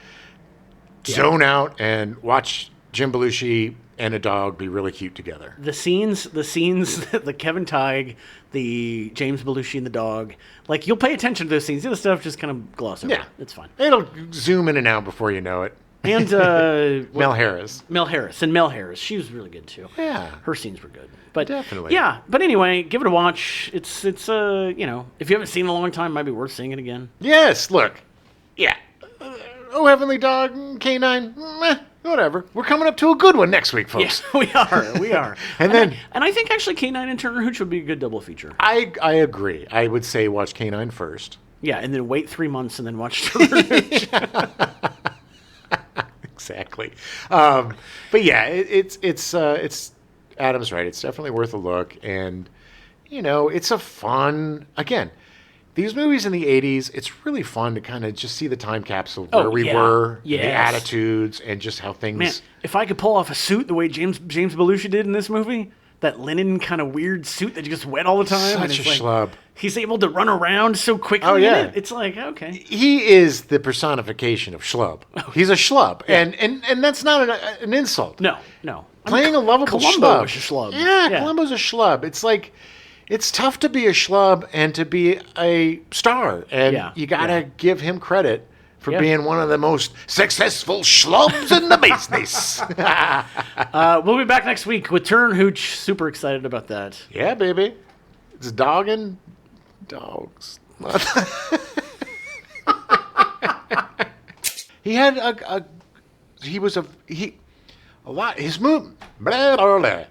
zone out, and watch Jim Belushi and a dog be really cute together. The scenes, the Kevin Teige, the James Belushi and the dog, like, you'll pay attention to those scenes. The other stuff just kind of gloss over. Yeah. It's fine. It'll zoom in and out before you know it. And Mel Harris. Mel Harris. She was really good too. Yeah. Her scenes were good. But definitely. Yeah. But anyway, give it a watch. It's if you haven't seen it in a long time, it might be worth seeing it again. Yes. Look. Yeah. Oh, Heavenly Dog, K-9, whatever. We're coming up to a good one next week, folks. Yeah, we are. and I think actually K-9 and Turner Hooch would be a good double feature. I agree. I would say watch K-9 first. Yeah, and then wait 3 months and then watch Turner Hooch. exactly. But yeah, it's Adam's right. It's definitely worth a look, and it's a fun again. These movies in the 80s, it's really fun to kind of just see the time capsule of where we were, the attitudes, and just how things... Man, if I could pull off a suit the way James Belushi did in this movie, that linen kind of weird suit that gets wet all the time. Such a schlub. He's able to run around so quickly. Oh, yeah. In it. It's like, okay. He is the personification of schlub. He's a schlub. Yeah. And that's not an insult. No. Playing a lovable Columbo was a schlub. Yeah, Columbo's a schlub. It's like... It's tough to be a schlub and to be a star, and you gotta give him credit for being one of the most successful schlubs in the business. We'll be back next week with Turn Hooch. Super excited about that. Yeah, baby. It's dogging dogs. He had a lot. His move. Blah, blah, blah.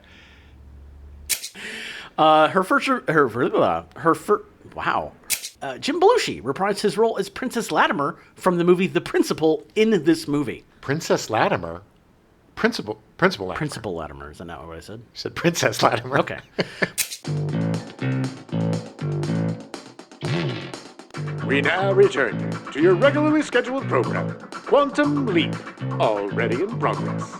Jim Belushi reprised his role as Princess Latimer from the movie The Principal in this movie. Princess Latimer? Principal Latimer. Principal Latimer, is that not what I said? You said Princess Latimer. Okay. We now return to your regularly scheduled program, Quantum Leap, already in progress.